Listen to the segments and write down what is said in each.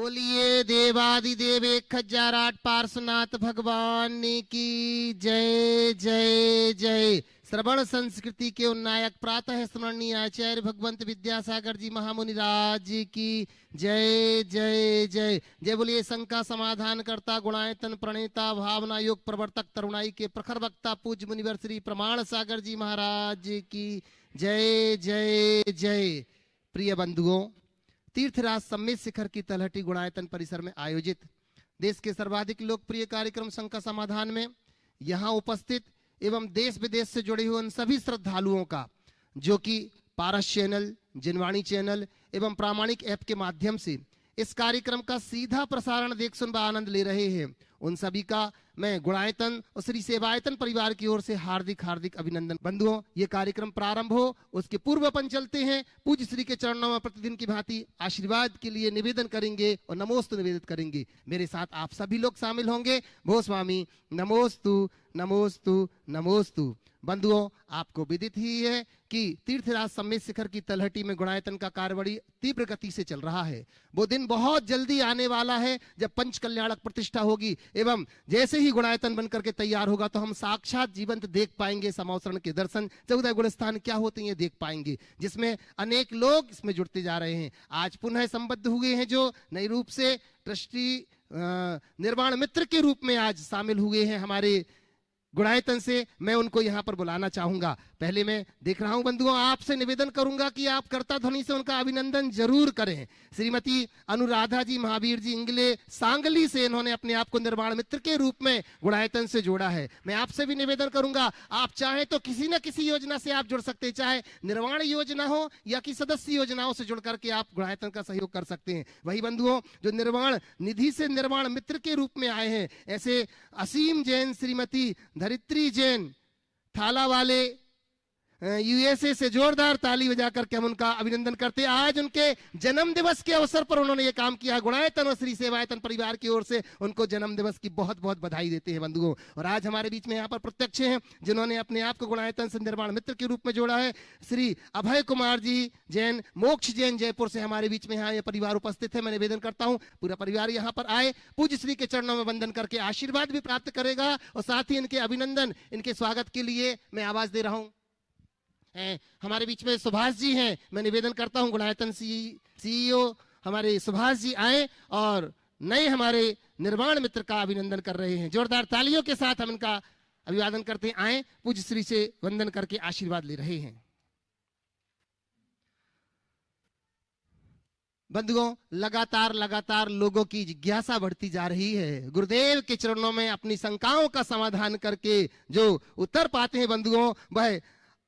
बोलिए देवादिदेव 1008 पार्श्वनाथ भगवान की जय जय जय। श्रवण संस्कृति के उन्नायक प्रातः स्मरणीय आचार्य भगवंत विद्यासागर जी महामुनि राज की जय जय जय जय। बोलिए शंका समाधान करता गुणायतन प्रणेता भावना योग प्रवर्तक तरुणाई के प्रखर वक्ता पूज्य मुनिवर श्री प्रमाण सागर जी महाराज की जय जय जय। प्रिय बंधुओं, तीर्थराज सम्मेद शिखर की तलहटी गुणायतन परिसर में आयोजित देश के सर्वाधिक लोकप्रिय कार्यक्रम शंका समाधान में यहाँ उपस्थित एवं देश विदेश से जुड़े हुए उन सभी श्रद्धालुओं का जो कि पारस चैनल, जिनवाणी चैनल एवं प्रामाणिक ऐप के माध्यम से इस कार्यक्रम का सीधा प्रसारण देख सुन व आनंद ले रहे हैं, उन सभी का मैं गुणायतन और श्री सेवायतन परिवार की ओर से हार्दिक हार्दिक अभिनंदन। बंधुओं, ये कार्यक्रम प्रारंभ हो उसके पूर्व अपन चलते हैं पूज्य श्री के चरणों में प्रतिदिन की भांति आशीर्वाद के लिए निवेदन करेंगे और नमोस्तु निवेदित करेंगे। मेरे साथ आप सभी लोग शामिल होंगे। भो स्वामी नमोस्तु नमोस्तु नमोस्तु। बंधुओं, आपको विदित ही है कि तीर्थराज सम्मेद शिखर की तलहटी में गुणायतन का कार्य बड़ी तीव्र गति से चल रहा है। वो दिन बहुत जल्दी आने वाला है जब पंच कल्याणक प्रतिष्ठा होगी एवं जैसे ही गुणायतन बनकर के तैयार होगा तो हम साक्षात जीवंत देख पाएंगे समावसरण के दर्शन, 14 गुणस्थान क्या होते हैं ये देख पाएंगे, जिसमें अनेक लोग इसमें जुड़ते जा रहे हैं। आज पुनः संबद्ध हुए हैं जो नए रूप से ट्रस्टी निर्वाण मित्र के रूप में आज शामिल हुए हैं हमारे गुणायतन से। मैं उनको यहाँ पर बुलाना चाहूंगा। पहले मैं देख रहा हूं बंधुओं, आपसे निवेदन करूंगा कि आप कर्ता ध्वनि से उनका अभिनंदन जरूर करें। श्रीमती अनुराधा जी महावीर जी इंगले सांगली से इन्होंने अपने आप को निर्वाण मित्र के रूप में गुणायतन से जोड़ा है। मैं आपसे भी निवेदन करूंगा, आप चाहें तो किसी न किसी योजना से आप जुड़ सकते हैं, चाहे निर्वाण योजना हो या कि सदस्य योजनाओं से जुड़ करके आप गुणायतन का सहयोग कर सकते हैं। वही बंधुओं जो निर्वाण निधि से निर्वाण मित्र के रूप में आए हैं, ऐसे असीम जैन, श्रीमती धरित्री जैन थाला वाले यूएसए से जोरदार ताली बजा करके हम उनका अभिनंदन करते हैं। आज उनके जन्म दिवस के अवसर पर उन्होंने ये काम किया। गुणायतन और श्री सेवायतन परिवार की ओर से उनको जन्म दिवस की बहुत बहुत बधाई देते हैं बंधुओं। और आज हमारे बीच में यहाँ पर प्रत्यक्ष हैं जिन्होंने अपने आप को गुणायतन से निर्वाण मित्र के रूप में जोड़ा है। श्री अभय कुमार जी जैन, मोक्ष जैन जयपुर से हमारे बीच में यहाँ ये परिवार उपस्थित है। मैं निवेदन करता हूँ पूरा परिवार यहाँ पर आए, पूज्य श्री के चरणों में वंदन करके आशीर्वाद भी प्राप्त करेगा और साथ ही इनके अभिनंदन, इनके स्वागत के लिए मैं आवाज दे रहा हूँ। हमारे बीच में सुभाष जी हैं। मैं निवेदन करता हूं गुणायतन सीईओ हमारे सुभाष जी आए और नए हमारे निर्वाण मित्र का अभिनंदन कर रहे हैं। जोरदार तालियों के साथ हम इनका अभिवादन करते हैं। आए, पूज्य श्री से वंदन करके आशीर्वाद ले रहे हैं। बंधुओं, लगातार लगातार लोगों की जिज्ञासा बढ़ती जा रही है। गुरुदेव के चरणों में अपनी शंकाओं का समाधान करके जो उत्तर पाते हैं बंधुओं, वह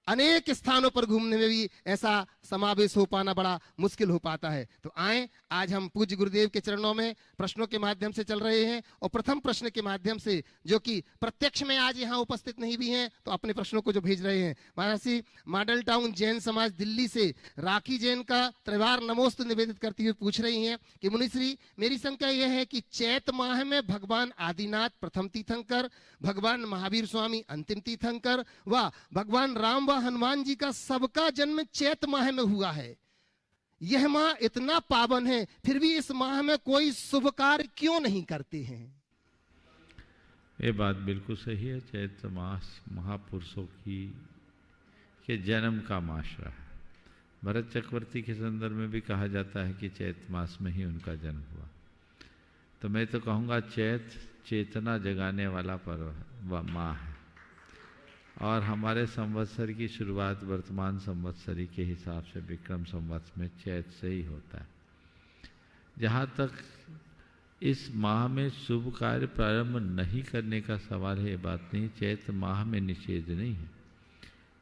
अनेक स्थानों पर घूमने में भी ऐसा समावेश हो पाना बड़ा मुश्किल हो पाता है। तो आए, आज हम पूज्य गुरुदेव के चरणों में प्रश्नों के माध्यम से चल रहे हैं और प्रथम प्रश्न के माध्यम से जो कि प्रत्यक्ष में आज यहाँ उपस्थित नहीं भी हैं तो अपने प्रश्नों को जो भेज रहे हैं, वाराणसी मॉडल टाउन जैन समाज दिल्ली से राखी जैन का त्रिवार नमोस्तु निवेदित करती हुई पूछ रही हैं कि मुनिश्री, मेरी शंका यह है कि चैत माह में भगवान आदिनाथ प्रथम तीर्थंकर, भगवान महावीर स्वामी अंतिम तीर्थंकर व भगवान राम व हनुमान जी का सबका जन्म चैत माह में हुआ है। यह माह इतना पावन है, फिर भी इस माह में कोई शुभ कार्य क्यों नहीं करते हैं? ये बात बिल्कुल सही है। चैत मास महापुरुषों के जन्म का मास रहा है। भरत चक्रवर्ती के संदर्भ में भी कहा जाता है कि चैत मास में ही उनका जन्म हुआ। तो मैं तो कहूँगा चैत चेतना जगाने वाला पर्व व माह है और हमारे संवत्सर की शुरुआत वर्तमान संवत्सरी के हिसाब से विक्रम संवत्सर में चैत से ही होता है। जहाँ तक इस माह में शुभ कार्य प्रारंभ नहीं करने का सवाल है, ये बात नहीं। चैत माह में निषेध नहीं है।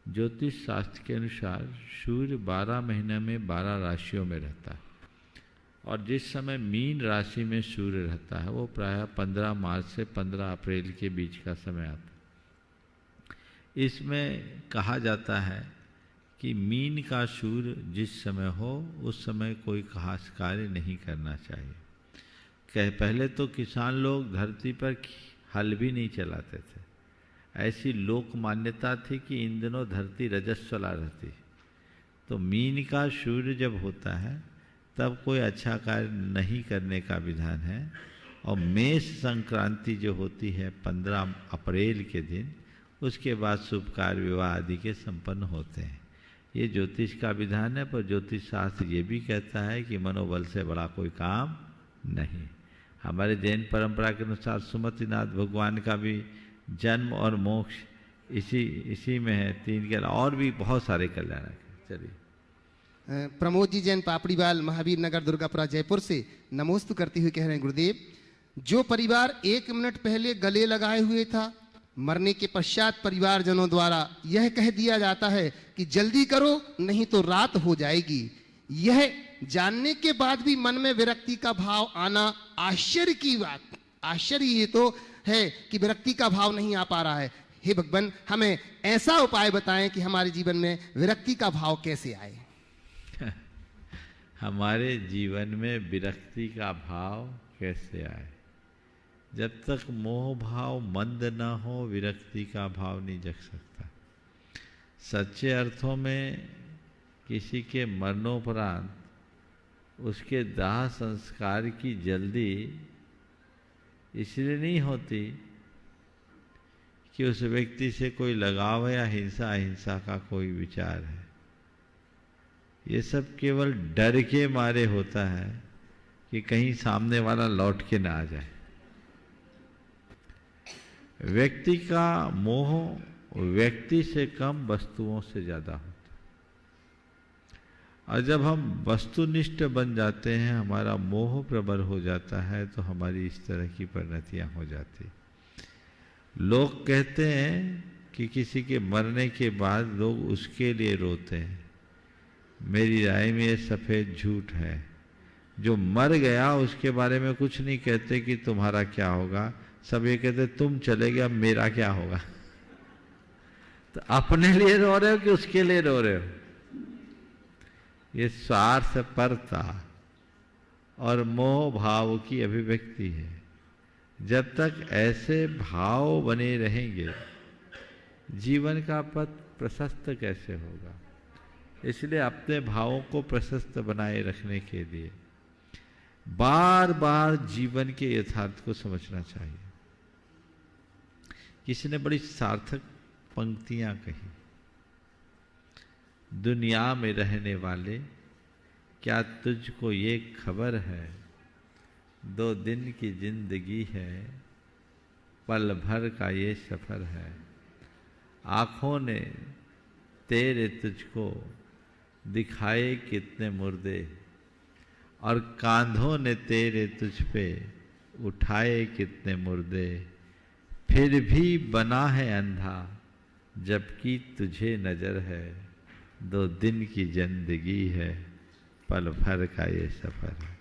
ज्योतिष शास्त्र के अनुसार सूर्य 12 महीने में 12 राशियों में रहता है और जिस समय मीन राशि में सूर्य रहता है वो प्रायः 15 मार्च से 15 अप्रैल के बीच का समय आता है। इसमें कहा जाता है कि मीन का सूर्य जिस समय हो उस समय कोई खास कार्य नहीं करना चाहिए। पहले तो किसान लोग धरती पर हल भी नहीं चलाते थे। ऐसी लोक मान्यता थी कि इन दिनों धरती रजस्वला रहती। तो मीन का सूर्य जब होता है तब कोई अच्छा कार्य नहीं करने का विधान है। और मेष संक्रांति जो होती है 15 अप्रैल के दिन, उसके बाद शुभ कार्य विवाह आदि के संपन्न होते हैं। ये ज्योतिष का विधान है, पर ज्योतिष शास्त्र ये भी कहता है कि मनोबल से बड़ा कोई काम नहीं। हमारे जैन परंपरा के अनुसार सुमतिनाथ भगवान का भी जन्म और मोक्ष इसी में है। 3 के अलावा और भी बहुत सारे कल्याण है। चलिए। प्रमोद जी जैन पापड़ीवाल महावीर नगर दुर्गापुरा जयपुर से नमोस्तु करते हुए कह रहे हैं, गुरुदेव, जो परिवार 1 मिनट पहले गले लगाए हुए था, मरने के पश्चात परिवारजनों द्वारा यह कह दिया जाता है कि जल्दी करो नहीं तो रात हो जाएगी, यह जानने के बाद भी मन में विरक्ति का भाव आना आश्चर्य की बात, आश्चर्य ये तो है कि विरक्ति का भाव नहीं आ पा रहा है। हे भगवान, हमें ऐसा उपाय बताएं कि हमारे जीवन में विरक्ति का भाव कैसे आए। हमारे जीवन में विरक्ति का भाव कैसे आए? जब तक मोह भाव मंद न हो, विरक्ति का भाव नहीं जग सकता। सच्चे अर्थों में किसी के मरणोपरांत उसके दाह संस्कार की जल्दी इसलिए नहीं होती कि उस व्यक्ति से कोई लगाव या हिंसा अहिंसा का कोई विचार है। ये सब केवल डर के मारे होता है कि कहीं सामने वाला लौट के ना आ जाए। व्यक्ति का मोह व्यक्ति से कम वस्तुओं से ज्यादा होता है। और जब हम वस्तुनिष्ठ बन जाते हैं, हमारा मोह प्रबल हो जाता है, तो हमारी इस तरह की परिणतियां हो जाती। लोग कहते हैं कि किसी के मरने के बाद लोग उसके लिए रोते हैं। मेरी राय में ये सफेद झूठ है। जो मर गया उसके बारे में कुछ नहीं कहते कि तुम्हारा क्या होगा, सब ये कहते तुम चले गए अब मेरा क्या होगा। तो अपने लिए रो रहे हो कि उसके लिए रो रहे हो? ये स्वार्थपरता और मोह भाव की अभिव्यक्ति है। जब तक ऐसे भाव बने रहेंगे, जीवन का पथ प्रशस्त कैसे होगा? इसलिए अपने भावों को प्रशस्त बनाए रखने के लिए बार बार जीवन के यथार्थ को समझना चाहिए। किसी ने बड़ी सार्थक पंक्तियां कही, दुनिया में रहने वाले क्या तुझको ये खबर है, 2 दिन की जिंदगी है, पल भर का ये सफर है। आंखों ने तेरे तुझको दिखाए कितने मुर्दे, और कांधों ने तेरे तुझ पे उठाए कितने मुर्दे। फिर भी बना है अंधा जबकि तुझे नजर है, 2 दिन की जिंदगी है, पल भर का ये सफर है।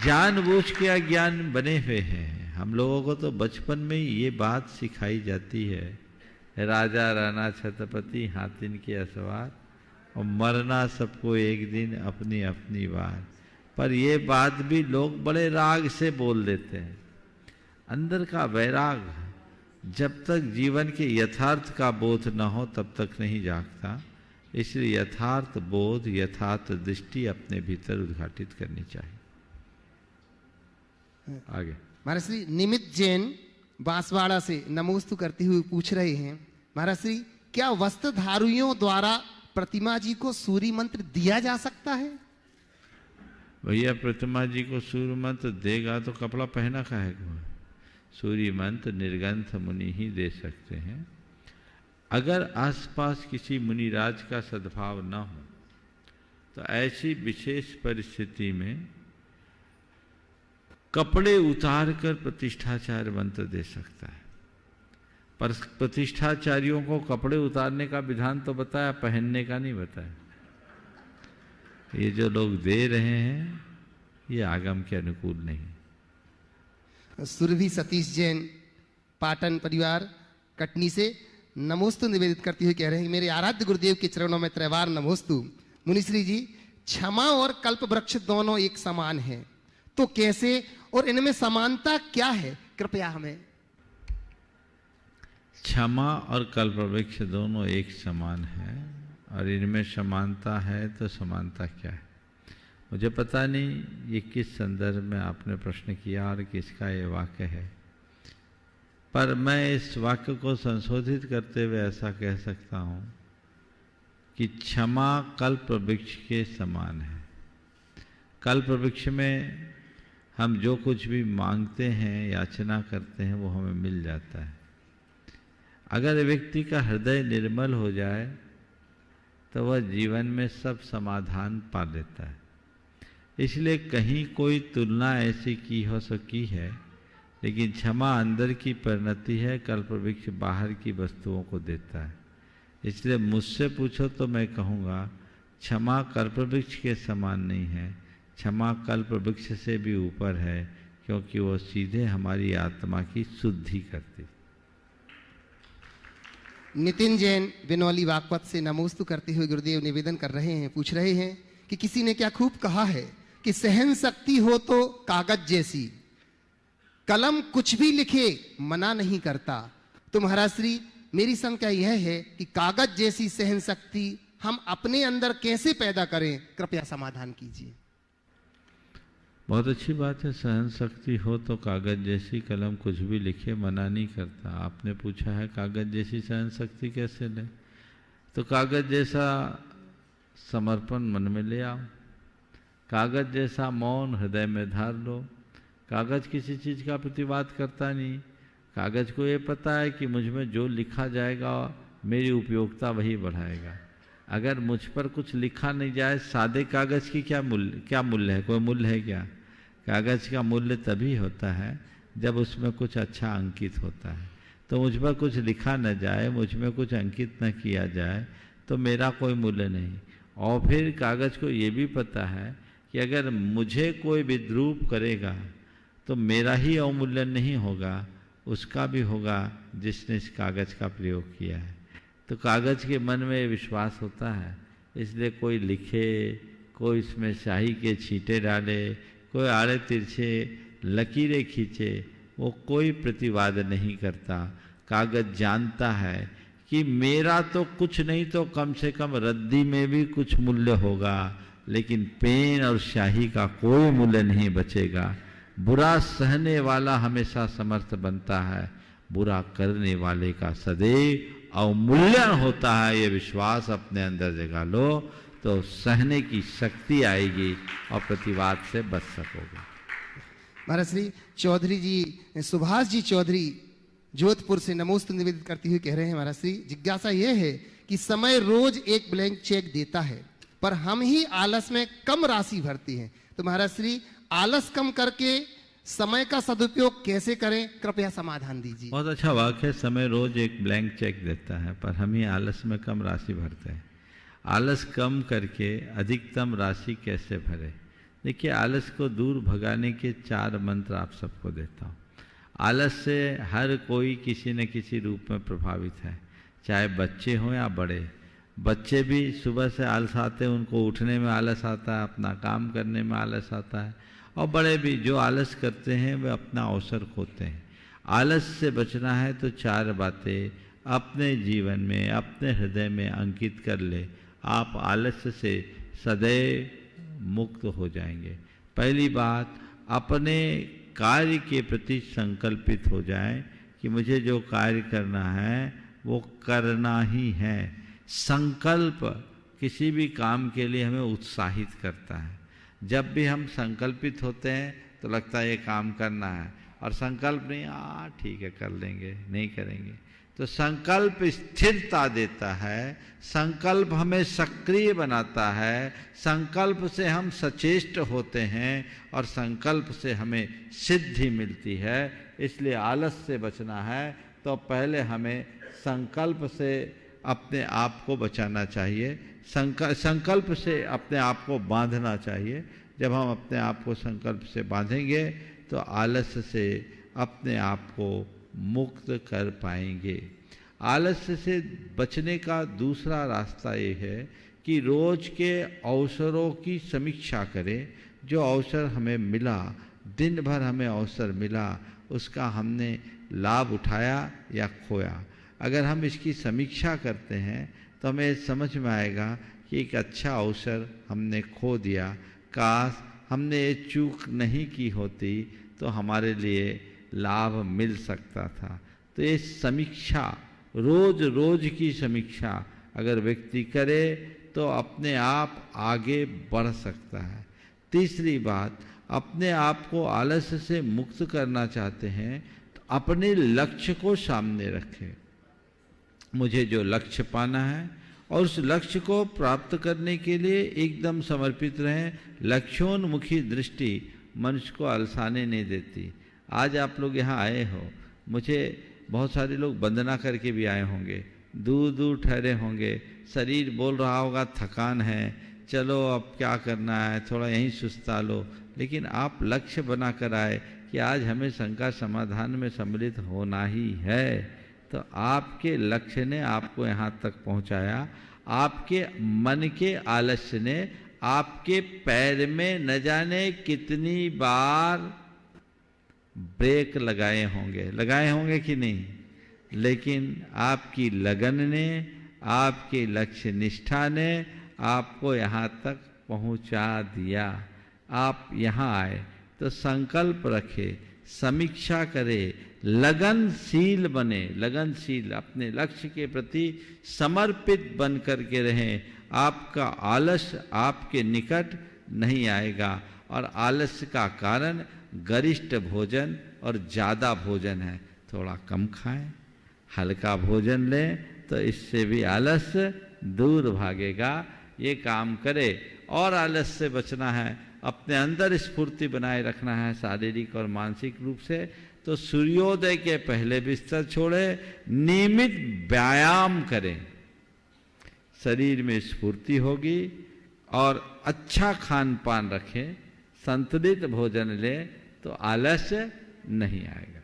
जानबूझ के अज्ञान बने हुए हैं। हम लोगों को तो बचपन में ही ये बात सिखाई जाती है, राजा राणा छत्रपति हाथिन के असवार, और मरना सबको एक दिन अपनी अपनी बार। पर ये बात भी लोग बड़े राग से बोल देते हैं। अंदर का वैराग जब तक जीवन के यथार्थ का बोध न हो तब तक नहीं जागता। इसलिए यथार्थ बोध, यथार्थ दृष्टि अपने भीतर उद्घाटित करनी चाहिए। आगे महाराज श्री निमित जैन बांसवाड़ा से नमोस्तु करते हुए पूछ रहे हैं, महाराज श्री, क्या वस्त्रधारियों द्वारा प्रतिमा जी को सूर्य मंत्र दिया जा सकता है? भैया, प्रतिमा जी को सूर्य मंत्र देगा तो कपड़ा पहना काहे को? सूर्य मंत्र निर्ग्रंथ मुनि ही दे सकते हैं। अगर आसपास किसी मुनिराज का सद्भाव न हो तो ऐसी विशेष परिस्थिति में कपड़े उतार कर प्रतिष्ठाचार्य मंत्र दे सकता है। पर प्रतिष्ठाचार्यों को कपड़े उतारने का विधान तो बताया, पहनने का नहीं बताया। ये जो लोग दे रहे हैं ये आगम के अनुकूल नहीं। सुरभि सतीश जैन पाटन परिवार कटनी से नमोस्तु निवेदित करते हुए कह रहे हैं, मेरे आराध्य गुरुदेव के चरणों में त्रैवार नमोस्तु। मुनिश्री जी, क्षमा और कल्प वृक्ष दोनों एक समान हैं, तो कैसे और इनमें समानता क्या है? कृपया हमें। क्षमा और कल्प वृक्ष दोनों एक समान है, और इनमें समानता है तो समानता क्या है? मुझे पता नहीं ये किस संदर्भ में आपने प्रश्न किया और किसका ये वाक्य है, पर मैं इस वाक्य को संशोधित करते हुए ऐसा कह सकता हूँ कि क्षमा कल्प वृक्ष के समान है। कल्प वृक्ष में हम जो कुछ भी मांगते हैं, याचना करते हैं, वो हमें मिल जाता है। अगर व्यक्ति का हृदय निर्मल हो जाए तो वह जीवन में सब समाधान पा लेता है। इसलिए कहीं कोई तुलना ऐसी की हो सकी है, लेकिन क्षमा अंदर की परिणति है, कल्प वृक्ष बाहर की वस्तुओं को देता है। इसलिए मुझसे पूछो तो मैं कहूँगा क्षमा कल्प वृक्ष के समान नहीं है, क्षमा कल्प वृक्ष से भी ऊपर है, क्योंकि वो सीधे हमारी आत्मा की शुद्धि करती। नितिन जैन बिनौली बागपत से नमोस्तु करते हुए गुरुदेव निवेदन कर रहे हैं, पूछ रहे हैं कि किसी ने क्या खूब कहा है कि सहन शक्ति हो तो कागज जैसी, कलम कुछ भी लिखे मना नहीं करता। तो महाराज श्री, मेरी शंका यह है कि कागज जैसी सहन शक्ति हम अपने अंदर कैसे पैदा करें, कृपया समाधान कीजिए। बहुत अच्छी बात है, सहन शक्ति हो तो कागज जैसी, कलम कुछ भी लिखे मना नहीं करता। आपने पूछा है कागज जैसी सहन शक्ति कैसे लें, तो कागज जैसा समर्पण मन में ले आओ, कागज जैसा मौन हृदय में धार लो। कागज किसी चीज़ का प्रतिवाद करता नहीं, कागज को ये पता है कि मुझ में जो लिखा जाएगा मेरी उपयोगिता वही बढ़ाएगा। अगर मुझ पर कुछ लिखा नहीं जाए, सादे कागज की क्या मूल्य है? कोई मूल्य है क्या? कागज का मूल्य तभी होता है जब उसमें कुछ अच्छा अंकित होता है। तो मुझ पर कुछ लिखा न जाए, मुझ में कुछ अंकित न किया जाए, तो मेरा कोई मूल्य नहीं। और फिर कागज को ये भी पता है कि अगर मुझे कोई विद्रूप करेगा तो मेरा ही अवमूल्यन नहीं होगा, उसका भी होगा जिसने इस कागज का प्रयोग किया है। तो कागज के मन में विश्वास होता है, इसलिए कोई लिखे, कोई इसमें स्याही के छींटे डाले, कोई आड़े तिरछे लकीरें खींचे, वो कोई प्रतिवाद नहीं करता। कागज जानता है कि मेरा तो कुछ नहीं तो कम से कम रद्दी में भी कुछ मूल्य होगा, लेकिन पेन और स्याही का कोई मूल्य नहीं बचेगा। बुरा सहने वाला हमेशा समर्थ बनता है, बुरा करने वाले का सदैव अवमूल्यन होता है। ये विश्वास अपने अंदर जगा लो तो सहने की शक्ति आएगी और प्रतिवाद से बच सकोगे। महाराज श्री चौधरी जी, सुभाष जी चौधरी जोधपुर से नमोस्तु निवेदित करते हुए कह रहे हैं, महाराज श्री जिज्ञासा यह है कि समय रोज एक ब्लैंक चेक देता है, पर हम ही आलस में कम राशि भरते हैं। तो महाराज श्री आलस कम करके समय का सदुपयोग कैसे करें, कृपया समाधान दीजिए। बहुत अच्छा वाक्य है, समय रोज एक ब्लैंक चेक देता है, पर हम ही आलस में कम राशि भरते हैं। आलस कम करके अधिकतम राशि कैसे भरे? देखिए, आलस को दूर भगाने के 4 मंत्र आप सबको देता हूँ। आलस से हर कोई किसी न किसी रूप में प्रभावित है, चाहे बच्चे हों या बड़े। बच्चे भी सुबह से आलस आते हैं, उनको उठने में आलस आता है, अपना काम करने में आलस आता है, और बड़े भी जो आलस करते हैं वे अपना अवसर खोते हैं। आलस से बचना है तो 4 बातें अपने जीवन में, अपने हृदय में अंकित कर ले, आप आलस से सदैव मुक्त हो जाएंगे। पहली बात, अपने कार्य के प्रति संकल्पित हो जाएं कि मुझे जो कार्य करना है वो करना ही है। संकल्प किसी भी काम के लिए हमें उत्साहित करता है। जब भी हम संकल्पित होते हैं तो लगता है ये काम करना है, और संकल्प नहीं, ठीक है कर लेंगे, नहीं करेंगे। तो संकल्प स्थिरता देता है, संकल्प हमें सक्रिय बनाता है, संकल्प से हम सचेष्ट होते हैं और संकल्प से हमें सिद्धि मिलती है। इसलिए आलस से बचना है तो पहले हमें संकल्प से अपने आप को बचाना चाहिए, संकल्प से अपने आप को बांधना चाहिए। जब हम अपने आप को संकल्प से बांधेंगे तो आलस से अपने आप को मुक्त कर पाएंगे। आलस्य से बचने का दूसरा रास्ता ये है कि रोज के अवसरों की समीक्षा करें। जो अवसर हमें मिला, दिन भर हमें अवसर मिला, उसका हमने लाभ उठाया या खोया। अगर हम इसकी समीक्षा करते हैं तो हमें समझ में आएगा कि एक अच्छा अवसर हमने खो दिया। काश हमने ये चूक नहीं की होती तो हमारे लिए लाभ मिल सकता था। तो ये समीक्षा, रोज रोज की समीक्षा अगर व्यक्ति करे तो अपने आप आगे बढ़ सकता है। तीसरी बात, अपने आप को आलस्य से मुक्त करना चाहते हैं तो अपने लक्ष्य को सामने रखें। मुझे जो लक्ष्य पाना है और उस लक्ष्य को प्राप्त करने के लिए एकदम समर्पित रहें। लक्ष्योन्मुखी दृष्टि मनुष्य को अलसाने नहीं देती। आज आप लोग यहाँ आए हो, मुझे बहुत सारे लोग वंदना करके भी आए होंगे, दूर दूर ठहरे होंगे, शरीर बोल रहा होगा थकान है, चलो अब क्या करना है, थोड़ा यहीं सुस्ता लो, लेकिन आप लक्ष्य बना कर आए कि आज हमें शंका समाधान में सम्मिलित होना ही है। तो आपके लक्ष्य ने आपको यहाँ तक पहुँचाया। आपके मन के आलस्य ने आपके पैर में न जाने कितनी बार ब्रेक लगाए होंगे कि नहीं, लेकिन आपकी लगन ने, आपकी लक्ष्य निष्ठा ने आपको यहाँ तक पहुँचा दिया। आप यहाँ आए तो संकल्प रखे, समीक्षा करे, लगनशील बने, लगनशील अपने लक्ष्य के प्रति समर्पित बन करके रहें। आपका आलस्य आपके निकट नहीं आएगा। और आलस्य का कारण गरिष्ठ भोजन और ज़्यादा भोजन है। थोड़ा कम खाएं, हल्का भोजन लें तो इससे भी आलस्य दूर भागेगा। ये काम करे। और आलस्य से बचना है, अपने अंदर स्फूर्ति बनाए रखना है शारीरिक और मानसिक रूप से, तो सूर्योदय के पहले बिस्तर छोड़े, नियमित व्यायाम करें, शरीर में स्फूर्ति होगी। और अच्छा खान पान रखें, संतुलित भोजन लें तो आलस्य नहीं आएगा।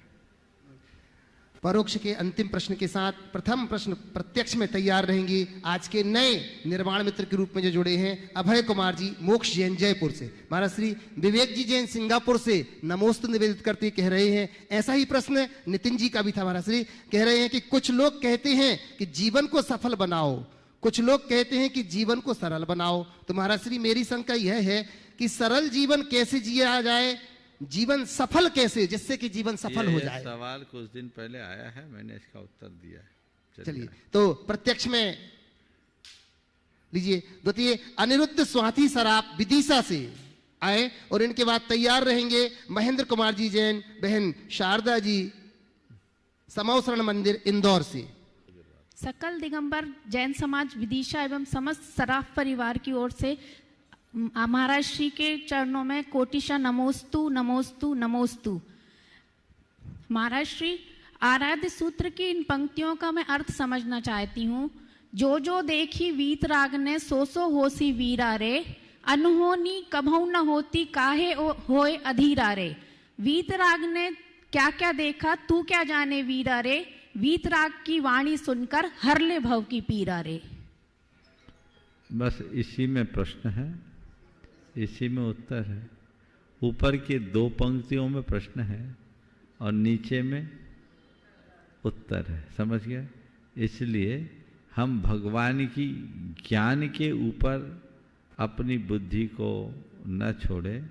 परोक्ष के अंतिम प्रश्न के साथ प्रथम प्रश्न प्रत्यक्ष में तैयार रहेंगी आज के नए निर्माण मित्र के रूप में जो जुड़े हैं अभय कुमार जी मोक्ष जैन जयपुर से। महाराज श्री विवेक जी जैन सिंगापुर से नमोस्तु निवेदित करते कह रहे हैं, ऐसा ही प्रश्न नितिन जी का भी था। महाराज श्री कह रहे हैं कि कुछ लोग कहते हैं कि जीवन को सफल बनाओ, कुछ लोग कहते हैं कि जीवन को सरल बनाओ। तो महाराज श्री मेरी शंका यह है कि सरल जीवन कैसे जिया जाए, जीवन सफल कैसे, जिससे कि जीवन सफल हो जाए। सवाल कुछ दिन पहले आया है, मैंने इसका उत्तर दिया है। चलिए तो प्रत्यक्ष में लीजिए। द्वितीय अनिरुद्ध स्वाति सराफ विदिशा से आए और इनके बाद तैयार रहेंगे महेंद्र कुमार जी जैन, बहन शारदा जी समौसरण मंदिर इंदौर से। सकल दिगंबर जैन समाज विदिशा एवं समस्त सराफ परिवार की ओर से महाराज श्री के चरणों में कोटिशा नमोस्तु नमोस्तु नमोस्तु। महाराज श्री आराध्य सूत्र की इन पंक्तियों का मैं अर्थ समझना चाहती हूँ। जो जो देखी वीतराग ने सो सो होसी वीरा रे, अनहोनी कभऊ न होती काहे होए अधीरा रे। वीतराग ने क्या क्या देखा तू क्या जाने वीरा रे, वीतराग की वाणी सुनकर हर ले भव की पीरा रे। बस इसी में प्रश्न है, इसी में उत्तर है। ऊपर के दो पंक्तियों में प्रश्न है और नीचे में उत्तर है, समझ गए। इसलिए हम भगवान की ज्ञान के ऊपर अपनी बुद्धि को न छोड़े,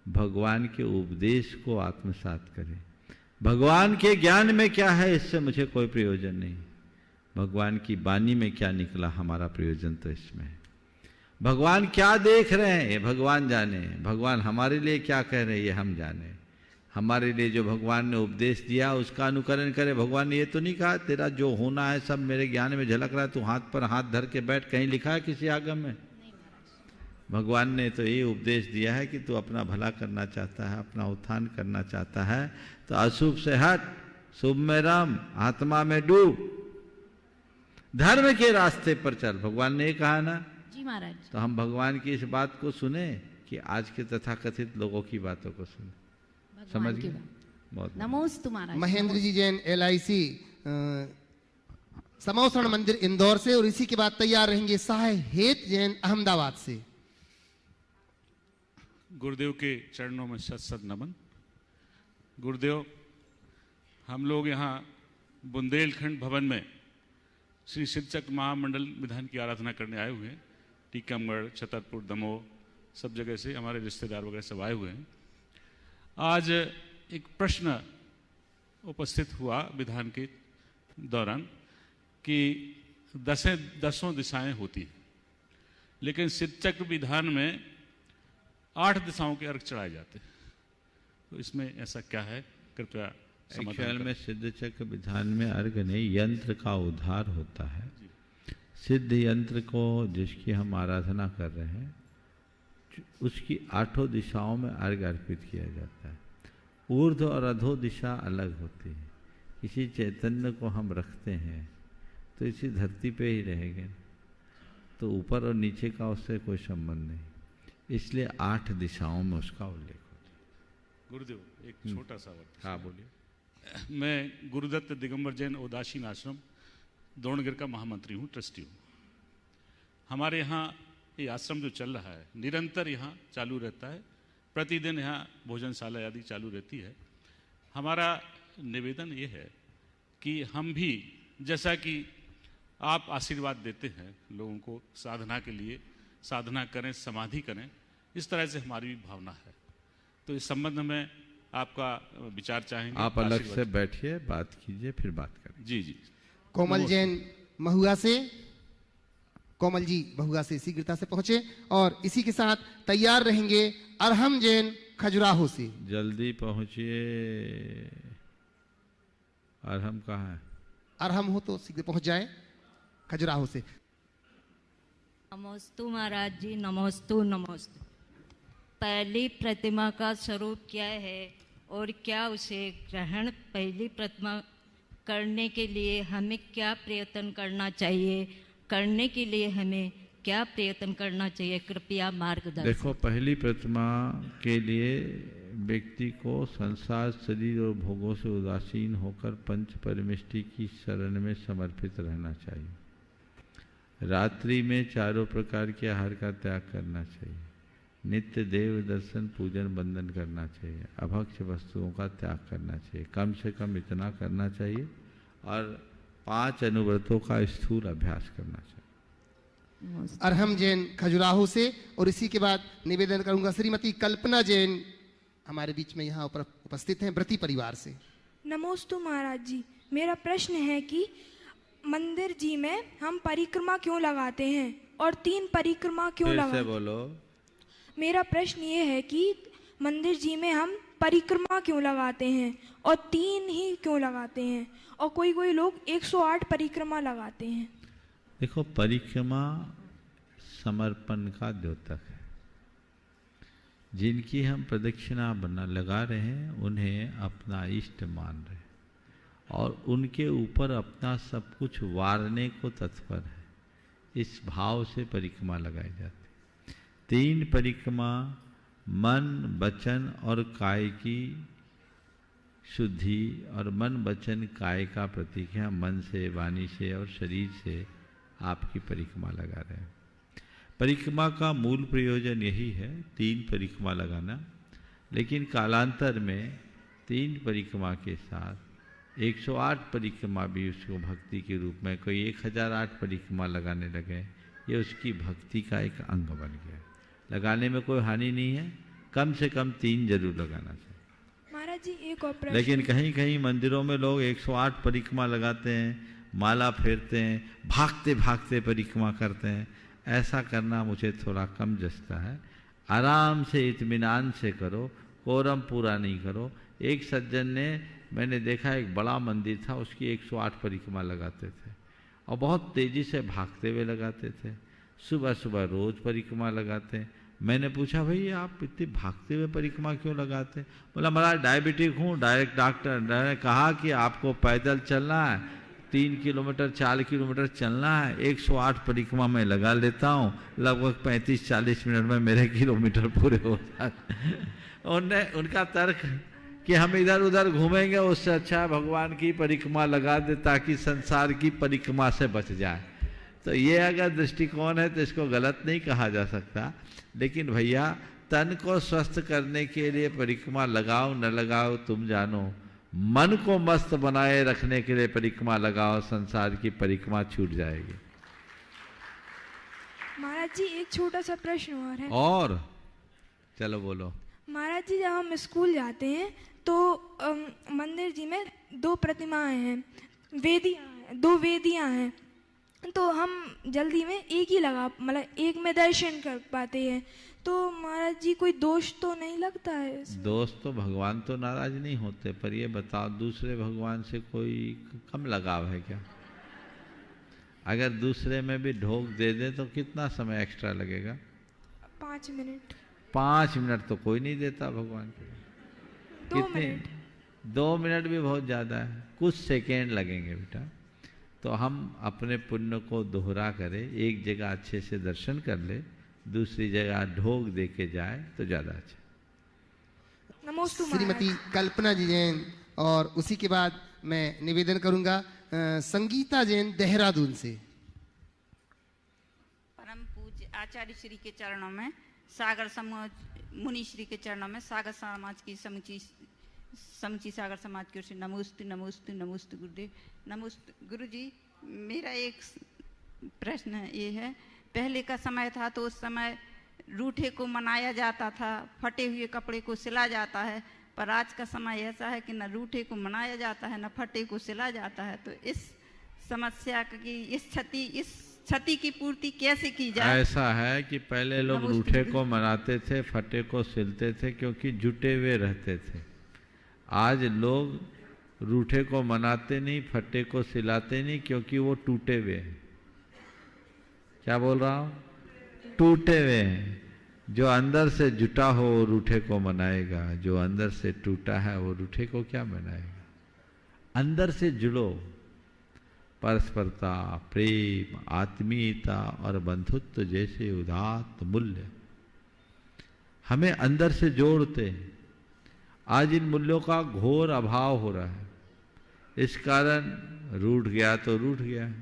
भगवान के उपदेश को आत्मसात करें। भगवान के ज्ञान में क्या है इससे मुझे कोई प्रयोजन नहीं, भगवान की वाणी में क्या निकला हमारा प्रयोजन तो इसमें है। भगवान क्या देख रहे हैं ये भगवान जाने, भगवान हमारे लिए क्या कह रहे हैं ये हम जाने। हमारे लिए जो भगवान ने उपदेश दिया उसका अनुकरण करें। भगवान ने ये तो नहीं कहा तेरा जो होना है सब मेरे ज्ञान में झलक रहा है, तू हाथ पर हाथ धर के बैठ, कहीं लिखा है किसी आगम में? भगवान ने तो ये उपदेश दिया है कि तू अपना भला करना चाहता है, अपना उत्थान करना चाहता है तो अशुभ से हट, शुभ में रम, आत्मा में डूब, धर्म के रास्ते पर चल। भगवान ने ये कहा ना जी महाराज। तो हम भगवान की इस बात को सुने कि आज के तथाकथित लोगों की बातों को सुने, समझ गए? बहुत नमोस्तु महाराज। महेंद्र जी जैन LIC समौसरण मंदिर इंदौर से और इसी के बाद तैयार रहेंगे सहाय हेत जैन अहमदाबाद से। गुरुदेव के चरणों में सत सत नमन। गुरुदेव, हम लोग यहाँ बुंदेलखंड भवन में श्री सिद्धचक्र महामंडल विधान की आराधना करने आए हुए हैं। टीकमगढ़, छतरपुर, दमोह, सब जगह से हमारे रिश्तेदार वगैरह सब आए हुए हैं। आज एक प्रश्न उपस्थित हुआ विधान के दौरान कि दसों दिशाएं होती हैं, लेकिन सिद्धचक्र विधान में 8 दिशाओं के अर्घ चढ़ाए जाते हैं। तो इसमें ऐसा क्या है, कृपया समाधान ख्याल करें। में सिद्ध चक्र विधान में अर्घ नहीं, यंत्र का उद्धार होता है। सिद्ध यंत्र को जिसकी हम आराधना कर रहे हैं, उसकी 8 दिशाओं में अर्घ अर्पित किया जाता है। ऊर्ध्व और अधो दिशा अलग होती है। किसी चैतन्य को हम रखते हैं तो इसी धरती पे ही रहेंगे, तो ऊपर और नीचे का उससे कोई संबंध नहीं, इसलिए 8 दिशाओं में उसका उल्लेख होता है। गुरुदेव, एक छोटा सा वक्त। हाँ बोलिए। मैं गुरुदत्त दिगंबर जैन उदासीन आश्रम द्रोणगिर का महामंत्री हूँ, ट्रस्टी हूँ। हमारे यहाँ ये आश्रम जो चल रहा है निरंतर यहाँ चालू रहता है, प्रतिदिन यहाँ भोजनशाला आदि चालू रहती है। हमारा निवेदन ये है कि हम भी, जैसा कि आप आशीर्वाद देते हैं लोगों को साधना के लिए, साधना करें, समाधि करें, इस तरह से हमारी भी भावना है। तो इस संबंध में आपका विचार चाहेंगे। आप अलग से बैठिए, बात कीजिए, फिर बात करें। जी जी। कोमल जैन महुआ से, कोमल जी महुआ से शीघ्रता से पहुंचे और इसी के साथ तैयार रहेंगे अरहम जैन खजुराहो से। जल्दी पहुंचिए। अरहम कहाँ है? अरहम हो तो शीघ्र पहुंच जाए खजुराहो से। नमोस्तु महाराज जी, नमोस्तु नमोस्तु। पहली प्रतिमा का स्वरूप क्या है और क्या उसे ग्रहण, पहली प्रतिमा करने के लिए हमें क्या प्रयत्न करना चाहिए, करने के लिए हमें क्या प्रयत्न करना चाहिए, कृपया मार्गदर्शन। देखो, पहली प्रतिमा के लिए व्यक्ति को संसार, शरीर और भोगों से उदासीन होकर पंच परमिष्टि की शरण में समर्पित रहना चाहिए। रात्रि में 4 प्रकार के आहार का त्याग करना चाहिए। नित्य देव दर्शन, पूजन, वंदन करना चाहिए। अभक्ष वस्तुओं का त्याग करना चाहिए, कम से कम इतना करना चाहिए। और 5 अनुव्रतों का स्थूल अभ्यास करना चाहिए। अरहम जैन खजुराहो से। और इसी के बाद निवेदन करूंगा श्रीमती कल्पना जैन हमारे बीच में यहाँ उपस्थित हैं, व्रती परिवार से। नमोस्तु महाराज जी, मेरा प्रश्न है कि मंदिर जी में हम परिक्रमा क्यों लगाते हैं और 3 परिक्रमा क्यों फिर लगाते से हैं? बोलो। मेरा प्रश्न ये है कि मंदिर जी में हम परिक्रमा क्यों लगाते हैं और 3 ही क्यों लगाते हैं, और कोई लोग 108 परिक्रमा लगाते हैं। देखो, परिक्रमा समर्पण का द्योतक है। जिनकी हम प्रदक्षिणा बना लगा रहे हैं उन्हें अपना इष्ट मान रहे हैं और उनके ऊपर अपना सब कुछ वारने को तत्पर है। इस भाव से परिक्रमा लगाई जाती है। 3 परिक्रमा मन, वचन और काय की शुद्धि और मन, वचन, काय का प्रतीक है। मन से, वाणी से और शरीर से आपकी परिक्रमा लगा रहे हैं। परिक्रमा का मूल प्रयोजन यही है, 3 परिक्रमा लगाना। लेकिन कालांतर में 3 परिक्रमा के साथ 108 परिक्रमा भी उसको भक्ति के रूप में, कोई 1008 परिक्रमा लगाने लगे। ये उसकी भक्ति का एक अंग बन गया। लगाने में कोई हानि नहीं है, कम से कम 3 जरूर लगाना चाहिए। महाराज जी, एक और प्रश्न। लेकिन कहीं कहीं मंदिरों में लोग 108 परिक्रमा लगाते हैं, माला फेरते हैं, भागते भागते परिक्रमा करते हैं। ऐसा करना मुझे थोड़ा कम जचता है। आराम से, इत्मीनान से करो, कोरम पूरा नहीं करो। एक सज्जन ने, मैंने देखा, एक बड़ा मंदिर था, उसकी 108 परिक्रमा लगाते थे और बहुत तेजी से भागते हुए लगाते थे। सुबह सुबह रोज परिक्रमा लगाते। मैंने पूछा, भाई आप इतनी भागते हुए परिक्रमा क्यों लगाते? बोला, महाराज डायबिटिक हूँ। डायरेक्ट डॉक्टर ने कहा कि आपको पैदल चलना है, 3 किलोमीटर 4 किलोमीटर चलना है। 108 परिक्रमा में लगा लेता हूँ, लगभग 35-40 मिनट में मेरे किलोमीटर पूरे हो जाते। उनका तर्क कि हम इधर उधर घूमेंगे, उससे अच्छा है भगवान की परिक्रमा लगा दे ताकि संसार की परिक्रमा से बच जाए। तो ये अगर दृष्टिकोण है तो इसको गलत नहीं कहा जा सकता। लेकिन भैया, तन को स्वस्थ करने के लिए परिक्रमा लगाओ न लगाओ तुम जानो, मन को मस्त बनाए रखने के लिए परिक्रमा लगाओ, संसार की परिक्रमा छूट जाएगी। महाराज जी, एक छोटा सा प्रश्न और है। और चलो बोलो। महाराज जी, जब हम स्कूल जाते हैं तो मंदिर जी में 2 प्रतिमाएं हैं, वेदियां हैं, 2 वेदियां हैं, तो हम जल्दी में एक ही लगा, मतलब एक में दर्शन कर पाते हैं। तो महाराज जी, कोई दोष तो नहीं लगता है इसमें? दोष तो भगवान तो नाराज नहीं होते, पर ये बताओ दूसरे भगवान से कोई कम लगाव है क्या? अगर दूसरे में भी ढोक दे दे तो कितना समय एक्स्ट्रा लगेगा? 5 मिनट। 5 मिनट तो कोई नहीं देता भगवान को। 2 मिनट। 2 मिनट भी बहुत ज़्यादा है, कुछ सेकेंड लगेंगे बेटा। तो हम अपने पुण्य को दोहरा करें, एक जगह अच्छे से दर्शन कर ले, दूसरी जगह ढोक दे के जाए तो ज़्यादा अच्छा। नमोस्तु श्रीमती कल्पना जी जैन, और उसी के बाद मैं निवेदन करूंगा संगीता जैन देहरादून से। परम पूज्य आचार्य श्री के चरणों में, सागर समाज मुनि श्री के चरणों में, सागर समाज की समूची सागर समाज की ओर से नमोस्तु नमोस्तु नमोस्तु गुरुदेव। नमोस्तु गुरु जी। मेरा एक प्रश्न ये है, पहले का समय था तो उस समय रूठे को मनाया जाता था, फटे हुए कपड़े को सिला जाता है, पर आज का समय ऐसा है कि न रूठे को मनाया जाता है न फटे को सिला जाता है। तो इस समस्या की, इस क्षति की पूर्ति कैसे की जाए? ऐसा है कि पहले लोग रूठे को मनाते थे, फटे को सिलते थे, क्योंकि जुटे हुए रहते थे। आज लोग रूठे को मनाते नहीं, फटे को सिलाते नहीं, क्योंकि वो टूटे हुए हैं। क्या बोल रहा हूं? टूटे हुए हैं। जो अंदर से जुटा हो वो रूठे को मनाएगा, जो अंदर से टूटा है वो रूठे को क्या मनाएगा? अंदर से जुड़ो। परस्परता, प्रेम, आत्मीयता और बंधुत्व जैसे उदात्त मूल्य हमें अंदर से जोड़ते हैं। आज इन मूल्यों का घोर अभाव हो रहा है। इस कारण रूठ गया तो रूठ गया,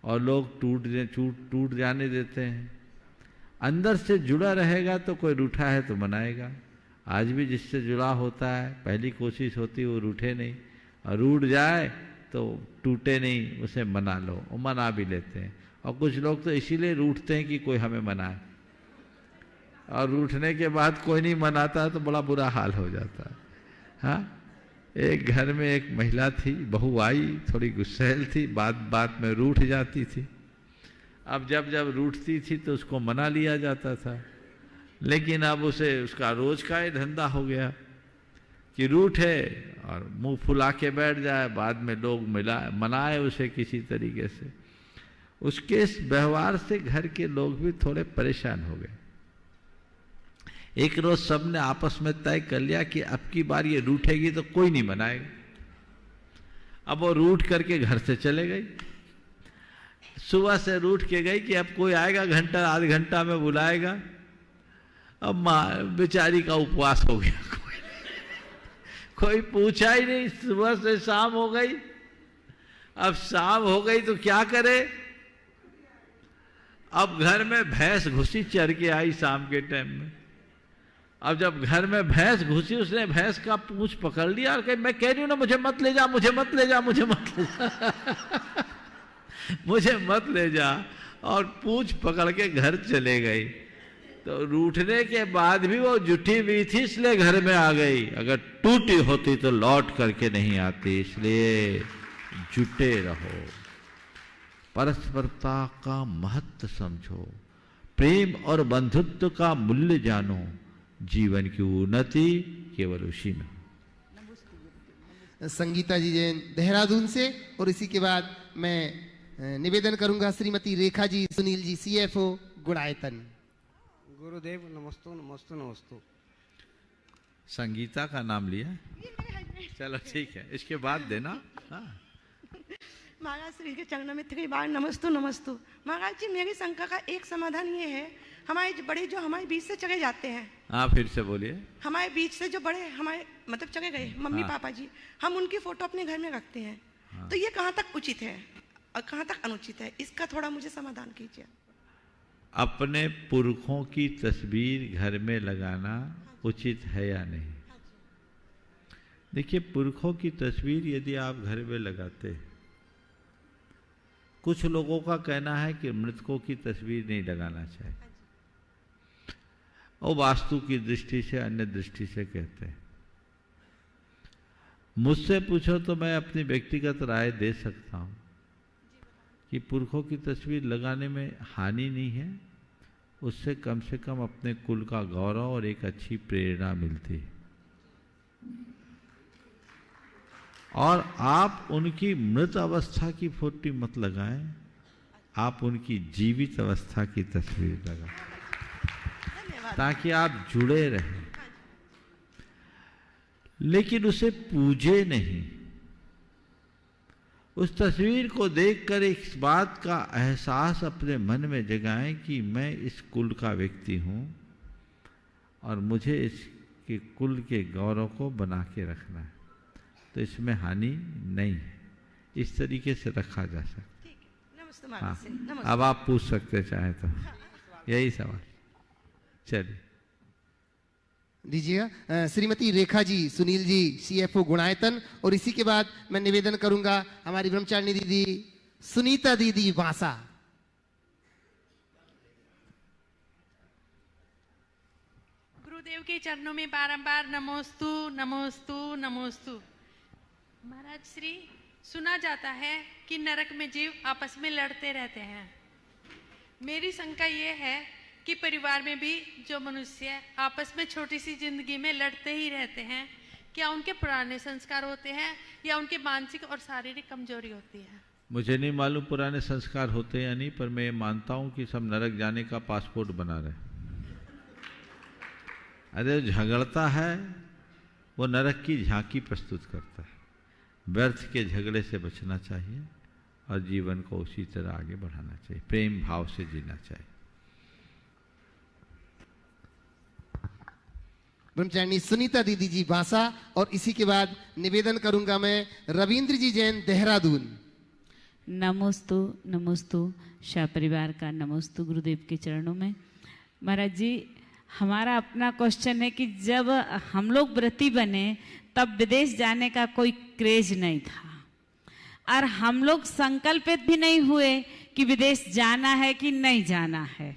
और लोग टूट जाने देते हैं। अंदर से जुड़ा रहेगा तो कोई रूठा है तो मनाएगा। आज भी जिससे जुड़ा होता है, पहली कोशिश होती है वो रूठे नहीं, और रूठ जाए तो टूटे नहीं, उसे मना लो, और मना भी लेते हैं। और कुछ लोग तो इसीलिए रूठते हैं कि कोई हमें मनाए, और रूठने के बाद कोई नहीं मनाता तो बड़ा बुरा हाल हो जाता है। हाँ, एक घर में एक महिला थी, बहू आई, थोड़ी गुस्सैल थी, बात बात में रूठ जाती थी। अब जब जब रूठती थी तो उसको मना लिया जाता था, लेकिन अब उसे उसका रोज का ही धंधा हो गया कि रूठे और मुंह फुला के बैठ जाए, बाद में लोग मनाए उसे किसी तरीके से। उसके इस व्यवहार से घर के लोग भी थोड़े परेशान हो गए। एक रोज सबने आपस में तय कर लिया कि अब की बार ये रूठेगी तो कोई नहीं मनाएगा। अब वो रूठ करके घर से चले गई। सुबह से रूठ के गई कि अब कोई आएगा, घंटा आध घंटा में बुलाएगा। अब माँ बेचारी का उपवास हो गया, कोई पूछा ही नहीं। सुबह से शाम हो गई, अब शाम हो गई तो क्या करे? अब घर में भैंस घुसी, चर के आई शाम के टाइम में। अब जब घर में भैंस घुसी, उसने भैंस का पूंछ पकड़ लिया और कही, मैं कह रही हूं ना मुझे मत ले जा, मुझे मत ले जा, मुझे मत ले जा मुझे मत ले जा, और पूंछ पकड़ के घर चले गई। तो रूठने के बाद भी वो जुटी हुई थी, इसलिए घर में आ गई। अगर टूटी होती तो लौट करके नहीं आती। इसलिए जुटे रहो, परस्परता का महत्व समझो, प्रेम और बंधुत्व का मूल्य जानो। जीवन की उन्नति केवल उसी में। संगीता जी जैन देहरादून से, और इसी के बाद मैं निवेदन करूंगा श्रीमती रेखा जी सुनील जी, CFO गुड़ायतन। गुरुदेव नमस्तु नमस्तु नमस्तु। संगीता का नाम लिया, चलो ठीक है, इसके बाद देना। हाँ, महाराज श्री के चरणों में 3 बार नमस्तु नमस्तु। महाराज जी, मेरी शंका का एक समाधान ये है, हमारे जो बड़े जो हमारे बीच से चले जाते हैं। हाँ, फिर से बोलिए। हमारे बीच से जो बड़े हमारे मतलब चले गए, मम्मी पापा जी, हम उनकी फोटो अपने घर में रखते हैं। तो ये कहाँ तक उचित है और कहाँ तक अनुचित है? इसका थोड़ा मुझे समाधान कीजिए। अपने पुरखों की तस्वीर घर में लगाना उचित है या नहीं? देखिए, पुरखों की तस्वीर यदि आप घर में लगाते हैं, कुछ लोगों का कहना है कि मृतकों की तस्वीर नहीं लगाना चाहिए। और वास्तु की दृष्टि से, अन्य दृष्टि से कहते हैं। मुझसे पूछो तो मैं अपनी व्यक्तिगत राय दे सकता हूं कि पुरखों की तस्वीर लगाने में हानि नहीं है, उससे कम से कम अपने कुल का गौरव और एक अच्छी प्रेरणा मिलती है। और आप उनकी मृत अवस्था की फोटो मत लगाएं, आप उनकी जीवित अवस्था की तस्वीर लगाएं ताकि आप जुड़े रहें, लेकिन उसे पूजे नहीं। उस तस्वीर को देखकर इस बात का एहसास अपने मन में जगाएं कि मैं इस कुल का व्यक्ति हूं और मुझे इसके कुल के गौरव को बना के रखना है, तो इसमें हानि नहीं है। इस तरीके से रखा जा सकता है। हाँ, अब आप पूछ सकते चाहे तो, यही सवाल। चलिए दीजिएगा श्रीमती रेखा जी, सुनील जी, CFO गुणायतन, और इसी के बाद मैं निवेदन करूंगा हमारी ब्रह्मचारिणी दीदी सुनीता दीदी वासा। गुरुदेव के चरणों में बारंबार नमोस्तु नमोस्तु नमोस्तु। महाराज श्री, सुना जाता है कि नरक में जीव आपस में लड़ते रहते हैं। मेरी शंका ये है कि परिवार में भी जो मनुष्य आपस में छोटी सी जिंदगी में लड़ते ही रहते हैं, क्या उनके पुराने संस्कार होते हैं या उनके मानसिक और शारीरिक कमजोरी होती है? मुझे नहीं मालूम पुराने संस्कार होते या नहीं, पर मैं ये मानता हूं कि सब नरक जाने का पासपोर्ट बना रहे। अरे झगड़ता है वो नरक की झांकी प्रस्तुत करता है। व्यर्थ के झगड़े से बचना चाहिए और जीवन को उसी तरह आगे बढ़ाना चाहिए, प्रेम भाव से जीना चाहिए। ब्रह्मचारिणी सुनीता दीदी जी भाषा, और इसी के बाद निवेदन करूंगा मैं रविंद्र जी जैन, देहरादून। नमोस्तु नमोस्तु शाह परिवार का नमोस्तु गुरुदेव के चरणों में। महाराज जी, हमारा अपना क्वेश्चन है कि जब हम लोग व्रती बने तब विदेश जाने का कोई क्रेज नहीं था, और हम लोग संकल्पित भी नहीं हुए कि विदेश जाना है कि नहीं जाना है।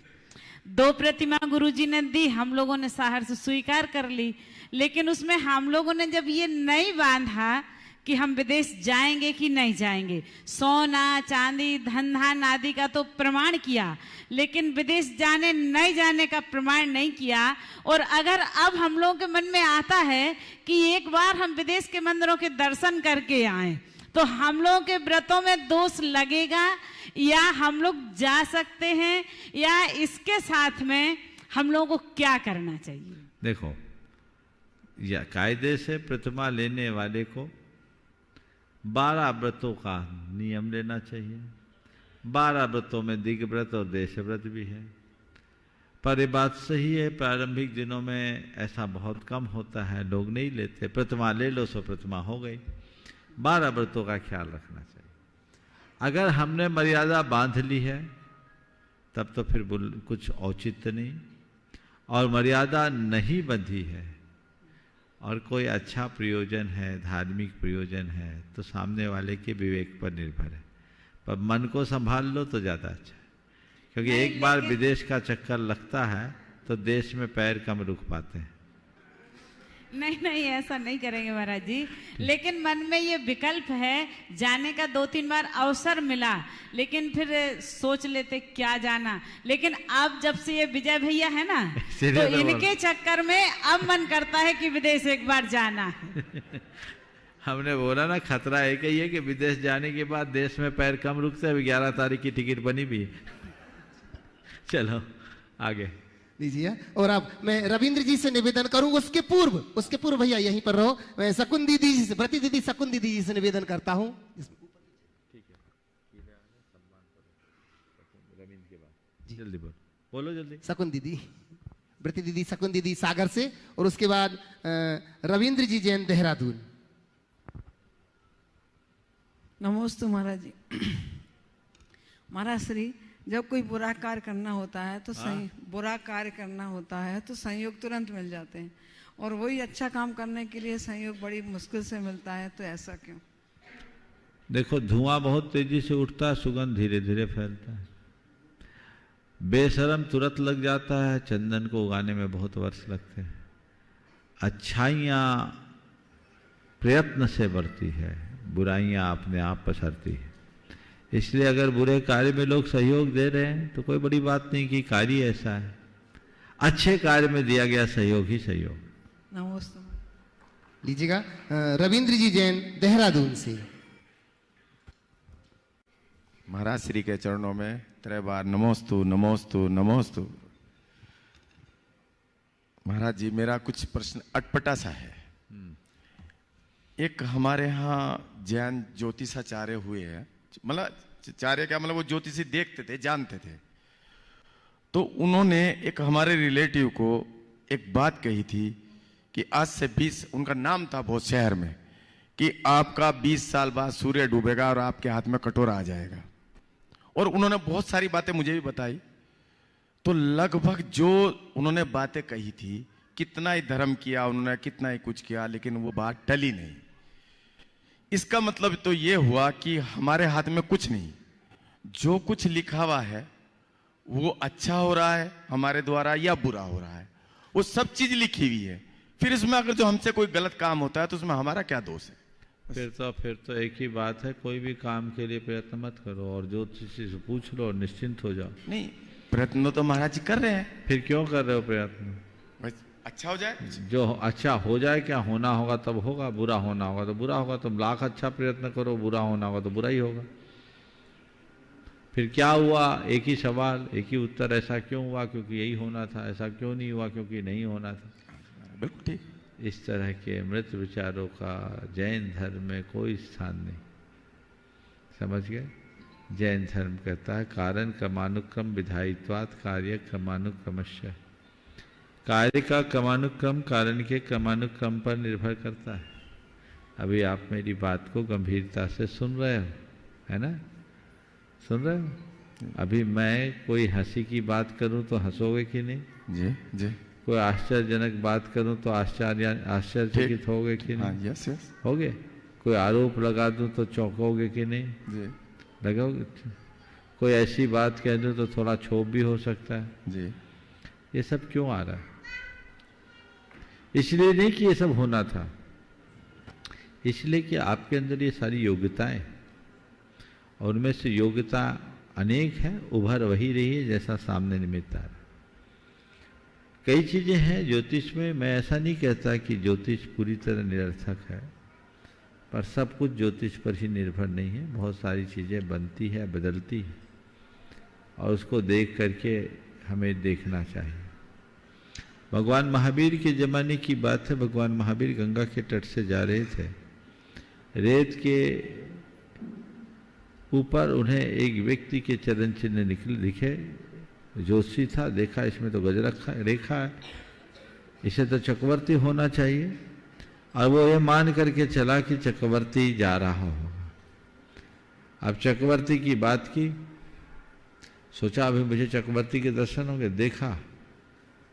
2 प्रतिमा गुरुजी ने दी, हम लोगों ने साहर से स्वीकार कर ली, लेकिन उसमें हम लोगों ने जब ये नहीं बांधा कि हम विदेश जाएंगे कि नहीं जाएंगे, सोना चांदी धन धान आदि का तो प्रमाण किया, लेकिन विदेश जाने नहीं जाने का प्रमाण नहीं किया। और अगर अब हम लोगों के मन में आता है कि एक बार हम विदेश के मंदिरों के दर्शन करके आए, तो हम लोगों के व्रतों में दोष लगेगा या हम लोग जा सकते हैं, या इसके साथ में हम लोगों को क्या करना चाहिए? देखो, या कायदे से प्रतिमा लेने वाले को 12 व्रतों का नियम लेना चाहिए। 12 व्रतों में दिग्ग व्रत और देश व्रत भी है। पर ये बात सही है, प्रारंभिक दिनों में ऐसा बहुत कम होता है, लोग नहीं लेते। प्रतिमा ले लो सो प्रतिमा हो गई। 12 व्रतों का ख्याल रखना चाहिए। अगर हमने मर्यादा बांध ली है तब तो फिर कुछ औचित्य नहीं, और मर्यादा नहीं बंधी है और कोई अच्छा प्रयोजन है, धार्मिक प्रयोजन है, तो सामने वाले के विवेक पर निर्भर है। पर मन को संभाल लो तो ज़्यादा अच्छा है, क्योंकि एक बार विदेश का चक्कर लगता है तो देश में पैर कम रुक पाते हैं। नहीं नहीं, ऐसा नहीं करेंगे महाराज जी, लेकिन मन में ये विकल्प है, जाने का 2-3 बार अवसर मिला, लेकिन फिर सोच लेते क्या जाना। लेकिन अब जब से ये विजय भैया है ना, तो इनके चक्कर में अब मन करता है कि विदेश एक बार जाना है। हमने बोला ना, खतरा एक ही है कि विदेश जाने के बाद देश में पैर कम रुकते हैं। 11 तारीख की टिकट बनी भी है। चलो आगे दीजिए। और अब मैं रविंद्र जी से निवेदन करूंगा, उसके पूर्व भैया यहीं पर रहो, मैं शकुन दीदी जी से, व्रती दीदी शकुन दीदी जी से निवेदन करता हूं। जल्दी बोलो जल्दी। शकुन दीदी, व्रती दीदी शकुन दीदी सागर से, और उसके बाद रविंद्र जी जैन, देहरादून। नमोस्तु महाराज जी। महाराज श्री, जब कोई बुरा कार्य करना होता है तो बुरा कार्य करना होता है तो संयोग तुरंत मिल जाते हैं, और वही अच्छा काम करने के लिए संयोग बड़ी मुश्किल से मिलता है, तो ऐसा क्यों? देखो, धुआं बहुत तेजी से उठता है, सुगंध धीरे धीरे फैलता है। बेशरम तुरंत लग जाता है, चंदन को उगाने में बहुत वर्ष लगते हैं। अच्छाइयाँ प्रयत्न से बढ़ती है, बुराइयाँ अपने आप पसरती है। इसलिए अगर बुरे कार्य में लोग सहयोग दे रहे हैं तो कोई बड़ी बात नहीं कि कार्य ऐसा है, अच्छे कार्य में दिया गया सहयोग ही सहयोग। नमस्ते। लीजिएगा रविंद्र जी जैन देहरादून से। महाराज श्री के चरणों में 3 बार नमोस्तु नमोस्तु नमोस्तु। महाराज जी, मेरा कुछ प्रश्न अटपटा सा है। एक हमारे यहाँ जैन ज्योतिषाचार्य हुए हैं, मतलब चार्य क्या, मतलब वो ज्योतिषी देखते थे, जानते थे। तो उन्होंने एक हमारे रिलेटिव को एक बात कही थी कि आज से 20, उनका नाम था बहुत शहर में, कि आपका 20 साल बाद सूर्य डूबेगा और आपके हाथ में कटोरा आ जाएगा। और उन्होंने बहुत सारी बातें मुझे भी बताई। तो लगभग जो उन्होंने बातें कही थी, कितना ही धर्म किया उन्होंने, कितना ही कुछ किया, लेकिन वो बात टली नहीं। इसका मतलब तो ये हुआ कि हमारे हाथ में कुछ नहीं, जो कुछ लिखा हुआ है वो अच्छा हो रहा है हमारे द्वारा या बुरा हो रहा है, वो सब चीज लिखी हुई है। फिर इसमें अगर जो हमसे कोई गलत काम होता है तो उसमें हमारा क्या दोष है? फिर तो एक ही बात है, कोई भी काम के लिए प्रयत्न मत करो और जो किसी से पूछ लो और निश्चिंत हो जाओ। नहीं, प्रयत्न तो महाराज जी कर रहे हैं। फिर क्यों कर रहे हो प्रयत्न? अच्छा हो जाए, जो अच्छा हो जाए, क्या होना होगा तब होगा, बुरा होना होगा तो बुरा होगा। तुम लाख अच्छा प्रयत्न करो, बुरा होना होगा तो बुरा ही होगा। फिर क्या हुआ? एक ही सवाल, एक ही उत्तर, ऐसा क्यों हुआ क्योंकि यही होना था, ऐसा क्यों नहीं हुआ क्योंकि नहीं होना था। बिल्कुल ठीक। इस तरह के मृत विचारों का जैन धर्म में कोई स्थान नहीं। समझ गए? जैन धर्म कहता है कारण क्रमानुक्रम विधायित्वात् कार्य क्रमानुक्रमस्य। कार्य का क्रमानुक्रम कारण के क्रमानुक्रम पर निर्भर करता है। अभी आप मेरी बात को गंभीरता से सुन रहे हो, है ना? सुन रहे हो? अभी मैं कोई हंसी की बात करूं तो हंसोगे कि नहीं? जी जी। कोई आश्चर्यजनक बात करूं तो आश्चर्यचकित होगे कि नहीं? हाँ, यस यस। होगे। कोई आरोप लगा दूं तो चौंकोगे कि नहीं? जी। लगाओगे? कोई ऐसी बात कह दूं तो थोड़ा क्षोभ भी हो सकता है। जी। ये सब क्यों आ रहा है? इसलिए नहीं कि ये सब होना था, इसलिए कि आपके अंदर ये सारी योग्यताएं, और उनमें से योग्यता अनेक है, उभर वही रही है जैसा सामने निमित्त आ रहा। कई चीजें हैं ज्योतिष में, मैं ऐसा नहीं कहता कि ज्योतिष पूरी तरह निरर्थक है, पर सब कुछ ज्योतिष पर ही निर्भर नहीं है। बहुत सारी चीजें बनती है, बदलती है, और उसको देख करके हमें देखना चाहिए। भगवान महावीर के जमाने की बात है। भगवान महावीर गंगा के तट से जा रहे थे, रेत के ऊपर उन्हें एक व्यक्ति के चरण चिन्ह दिखे। जोशी था, देखा इसमें तो गज रेखा है, इसे तो चक्रवर्ती होना चाहिए, और वो ये मान करके चला कि चक्रवर्ती जा रहा होगा। अब चक्रवर्ती की बात की, सोचा अभी मुझे चक्रवर्ती के दर्शन होंगे, देखा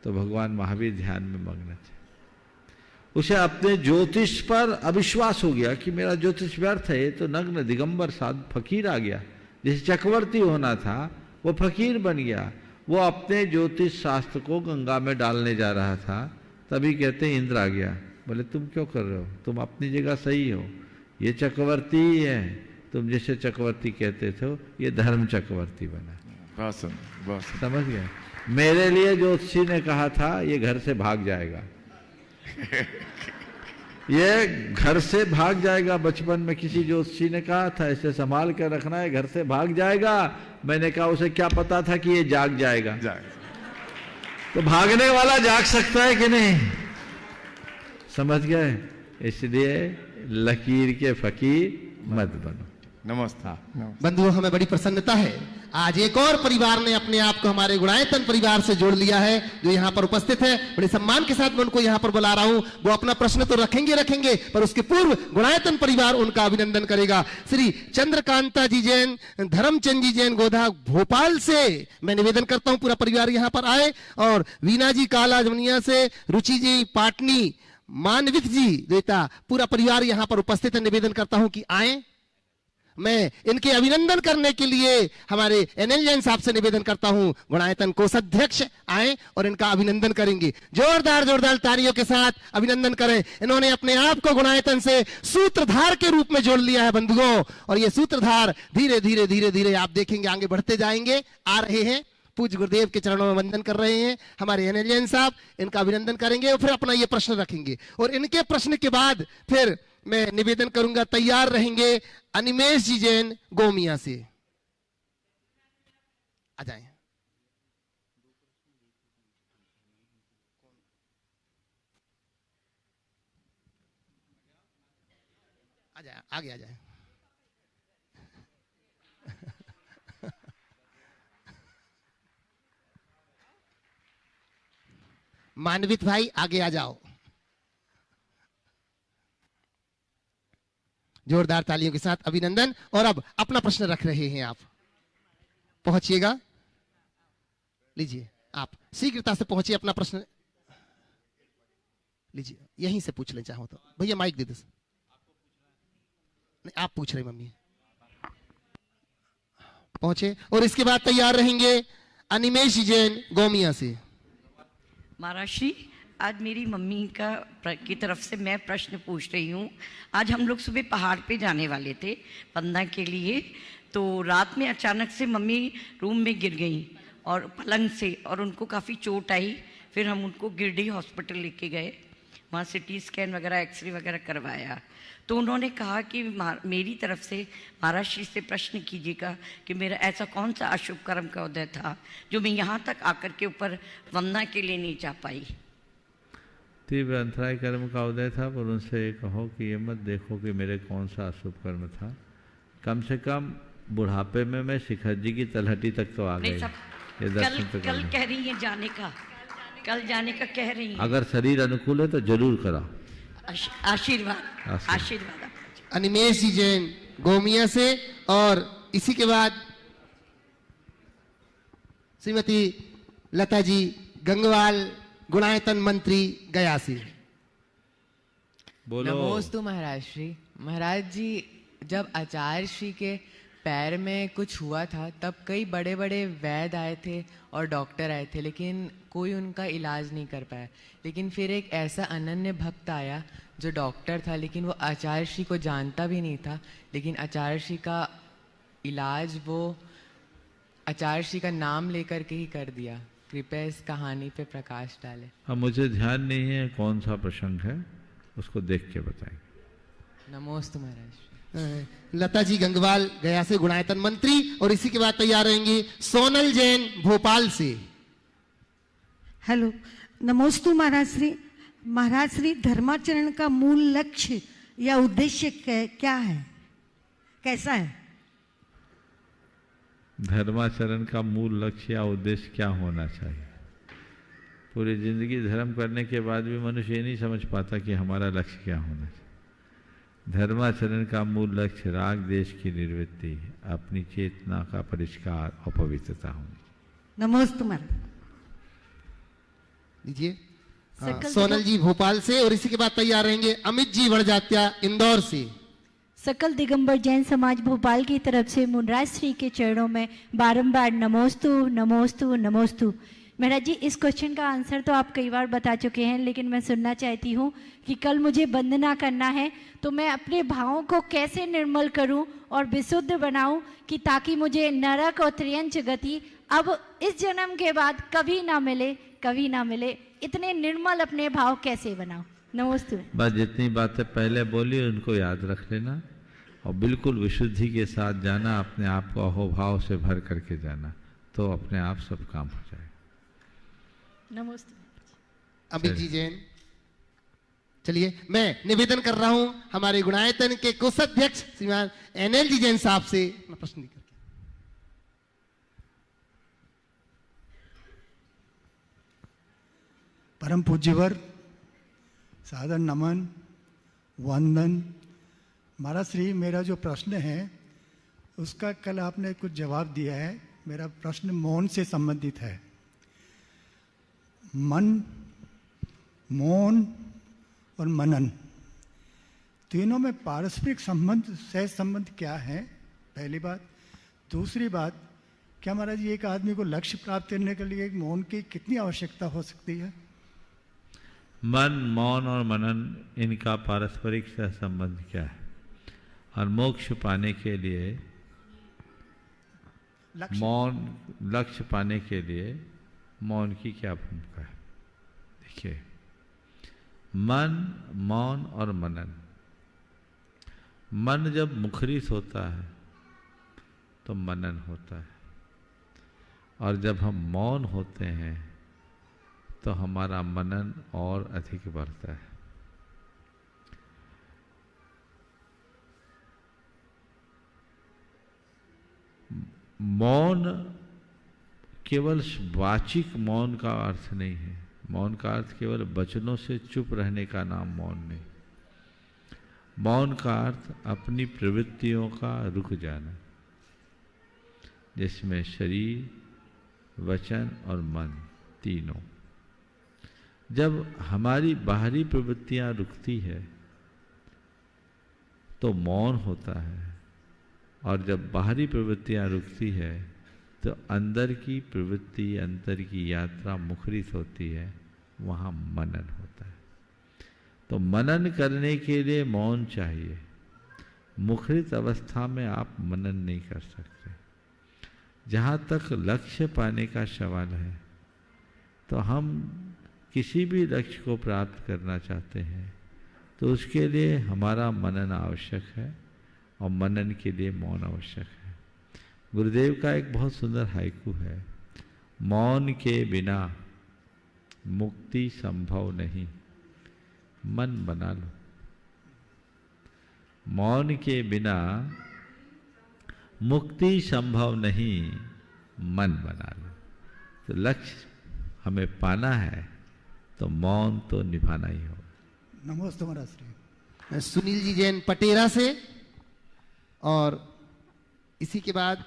तो भगवान महावीर ध्यान में मग्न थे। उसे अपने ज्योतिष पर अविश्वास हो गया कि मेरा ज्योतिष व्यर्थ है, ये तो नग्न दिगंबर साध फकीर आ गया। जिसे चक्रवर्ती होना था वो फकीर बन गया। वो अपने ज्योतिष शास्त्र को गंगा में डालने जा रहा था, तभी कहते इंद्र आ गया। बोले तुम क्यों कर रहे हो, तुम अपनी जगह सही हो, ये चक्रवर्ती ही है, तुम जिसे चक्रवर्ती कहते थे ये धर्म चक्रवर्ती बना। समझ गए? मेरे लिए ज्योतिषी ने कहा था ये घर से भाग जाएगा ये घर से भाग जाएगा। बचपन में किसी ज्योतिषी ने कहा था इसे संभाल कर रखना है, घर से भाग जाएगा। मैंने कहा उसे क्या पता था कि ये जाग जाएगा। तो भागने वाला जाग सकता है कि नहीं? समझ गए? इसलिए लकीर के फकीर मत बनो। नमस्ते। बंधुओं, हमें बड़ी प्रसन्नता है, आज एक और परिवार ने अपने आप को हमारे गुणायतन परिवार से जोड़ लिया है, जो यहाँ पर उपस्थित है। बड़े सम्मान के साथ मैं उनको यहाँ पर बुला रहा हूँ। वो अपना प्रश्न तो रखेंगे, पर उसके पूर्व गुणायतन परिवार उनका अभिनंदन करेगा। श्री चंद्रकांता जी जैन, धर्मचंद जी जैन गोधा भोपाल से मैं निवेदन करता हूँ पूरा परिवार यहाँ पर आए, और वीना जी काला जमुनिया से, रुचि जी पाटनी, मानवित जी देता, पूरा परिवार यहाँ पर उपस्थित है। निवेदन करता हूँ कि आए। मैं इनके अभिनंदन करने के लिए हमारे एनएल जैन साहब से निवेदन करता हूं, गुणायतन कोषाध्यक्ष आए और इनका अभिनंदन करेंगे। जोरदार जोरदार तालियों के साथ अभिनंदन करें। इन्होंने अपने आप को गुणायतन से सूत्रधार के रूप में जोड़ लिया है बंधुओं, और ये सूत्रधार धीरे धीरे धीरे धीरे आप देखेंगे आगे बढ़ते जाएंगे। आ रहे हैं, पूज्य गुरुदेव के चरणों में वंदन कर रहे हैं हमारे एनएल जैन साहब, इनका अभिनंदन करेंगे और फिर अपना ये प्रश्न रखेंगे। और इनके प्रश्न के बाद फिर मैं निवेदन करूंगा, तैयार रहेंगे अनिमेश जी जैन गोमिया से। आ जाएं। आ जाए, आगे आ जाए। मानवित भाई आगे आ जाओ। जोरदार तालियों के साथ अभिनंदन। और अब अपना प्रश्न रख रहे हैं आप, पहुंचिएगा, लीजिए आप शीघ्रता से पहुंचिए, अपना प्रश्न लीजिए, यहीं से पूछ लें चाहो तो। भैया माइक दे दो। नहीं, आप पूछ रहे मम्मी, पहुंचे। और इसके बाद तैयार रहेंगे अनिमेश जैन गोमिया से। महाराज श्री, आज मेरी मम्मी की तरफ से मैं प्रश्न पूछ रही हूँ। आज हम लोग सुबह पहाड़ पे जाने वाले थे वंदना के लिए, तो रात में अचानक से मम्मी रूम में गिर गई और पलंग से, और उनको काफ़ी चोट आई। फिर हम उनको गिरडी हॉस्पिटल लेके गए, वहाँ CT स्कैन वगैरह एक्सरे वगैरह करवाया। तो उन्होंने कहा कि मेरी तरफ से महाराज श्री से प्रश्न कीजिएगा कि मेरा ऐसा कौन सा अशुभ कर्म का उदय था जो मैं यहाँ तक आकर के ऊपर वंदना के लिए नहीं जा पाई। तीव्र अंतराय कर्म का उदय था, पर उनसे कहो कि ये मत देखो कि मेरे कौन सा अशुभ कर्म था। कम से कम बुढ़ापे में मैं शिखर जी की तलहटी तक तो आ गई। कल कह रही है जाने का, कल जाने का कह रही है। अगर शरीर अनुकूल है तो जरूर कराओ। आशीर्वाद आशीर्वाद। अनिमेश जी जैन गोमिया से। और इसी के बाद श्रीमती लता जी गंगवाल, गुणायतन मंत्री गया से। बोलो। नमोस्तु महाराज श्री। महाराज जी, जब आचार्य श्री के पैर में कुछ हुआ था तब कई बड़े बड़े वैद्य आए थे और डॉक्टर आए थे, लेकिन कोई उनका इलाज नहीं कर पाया। लेकिन फिर एक ऐसा अनन्य भक्त आया जो डॉक्टर था, लेकिन वो आचार्य श्री को जानता भी नहीं था, लेकिन आचार्य श्री का इलाज वो आचार्य श्री का नाम लेकर के ही कर दिया। कृपया इस कहानी पे प्रकाश डालें। अब मुझे ध्यान नहीं है कौन सा प्रसंग है, उसको देख के बताएंगे। नमोस्तु महाराज। लता जी गंगवाल गया से गुणायतन मंत्री। और इसी के बाद तैयार रहेंगे सोनल जैन भोपाल से। हेलो, नमोस्तु महाराज श्री। महाराज श्री, धर्माचरण का मूल लक्ष्य या उद्देश्य क्या है, कैसा है? धर्माचरण का मूल लक्ष्य या उद्देश्य क्या होना चाहिए? पूरी जिंदगी धर्म करने के बाद भी मनुष्य ये नहीं समझ पाता कि हमारा लक्ष्य क्या होना चाहिए। धर्माचरण का मूल लक्ष्य राग देश की निर्वृत्ति, अपनी चेतना का परिष्कार और पवित्रता होनी। नमोस्तु महाराज। लीजिए सोनल जी भोपाल से। और इसी के बाद तैयार रहेंगे अमित जी वड़जात्या इंदौर से। सकल दिगंबर जैन समाज भोपाल की तरफ से मुनराज श्री के चरणों में बारंबार नमोस्तु नमोस्तु नमोस्तु। महाराज जी, इस क्वेश्चन का आंसर तो आप कई बार बता चुके हैं, लेकिन मैं सुनना चाहती हूँ कि कल मुझे वंदना करना है तो मैं अपने भावों को कैसे निर्मल करूँ और विशुद्ध बनाऊँ कि ताकि मुझे नरक और त्रियंच गति अब इस जन्म के बाद कभी ना मिले, कभी ना मिले। इतने निर्मल अपने भाव कैसे बनाऊँ? नमस्ते। बस जितनी बातें पहले बोली उनको याद रख लेना और बिल्कुल विशुद्धि के साथ जाना, अपने आप को अहोभाव से भर करके जाना, तो अपने आप सब काम हो जाएगा। नमस्ते। अमित जी जैन। चलिए मैं निवेदन कर रहा हूं हमारे गुणायतन के कोषाध्यक्ष श्रीमान एनएल जी जैन साहब से प्रश्न करके। परम पूज्यवर, सादर नमन, वंदन। महाराज श्री, मेरा जो प्रश्न है उसका कल आपने कुछ जवाब दिया है। मेरा प्रश्न मौन से संबंधित है। मन, मौन और मनन, तीनों में पारस्परिक संबंध, सहज संबंध क्या है पहली बात। दूसरी बात, क्या महाराज जी एक आदमी को लक्ष्य प्राप्त करने के लिए मौन की कितनी आवश्यकता हो सकती है? मन, मौन और मनन, इनका पारस्परिक सहसंबंध क्या है? और मोक्ष पाने के लिए मौन, लक्ष्य पाने के लिए मौन की क्या भूमिका है? देखिए, मन, मौन और मनन। मन जब मुखरित होता है तो मनन होता है, और जब हम मौन होते हैं तो हमारा मनन और अधिक बढ़ता है। मौन केवल वाचिक मौन का अर्थ नहीं है। मौन का अर्थ केवल वचनों से चुप रहने का नाम मौन नहीं। मौन का अर्थ अपनी प्रवृत्तियों का रुक जाना, जिसमें शरीर, वचन और मन तीनों। जब हमारी बाहरी प्रवृत्तियां रुकती है तो मौन होता है, और जब बाहरी प्रवृत्तियां रुकती है तो अंदर की प्रवृत्ति, अंतर की यात्रा मुखरित होती है, वहाँ मनन होता है। तो मनन करने के लिए मौन चाहिए। मुखरित अवस्था में आप मनन नहीं कर सकते। जहाँ तक लक्ष्य पाने का सवाल है, तो हम किसी भी लक्ष्य को प्राप्त करना चाहते हैं तो उसके लिए हमारा मनन आवश्यक है, और मनन के लिए मौन आवश्यक है। गुरुदेव का एक बहुत सुंदर हाइकू है, मौन के बिना मुक्ति संभव नहीं, मन बना लो। मौन के बिना मुक्ति संभव नहीं, मन बना लो। तो लक्ष्य हमें पाना है तो मौन तो निभाना ही होगा। नमस्ते महाराज श्री। सुनील जी जैन पटेरा से, और इसी के बाद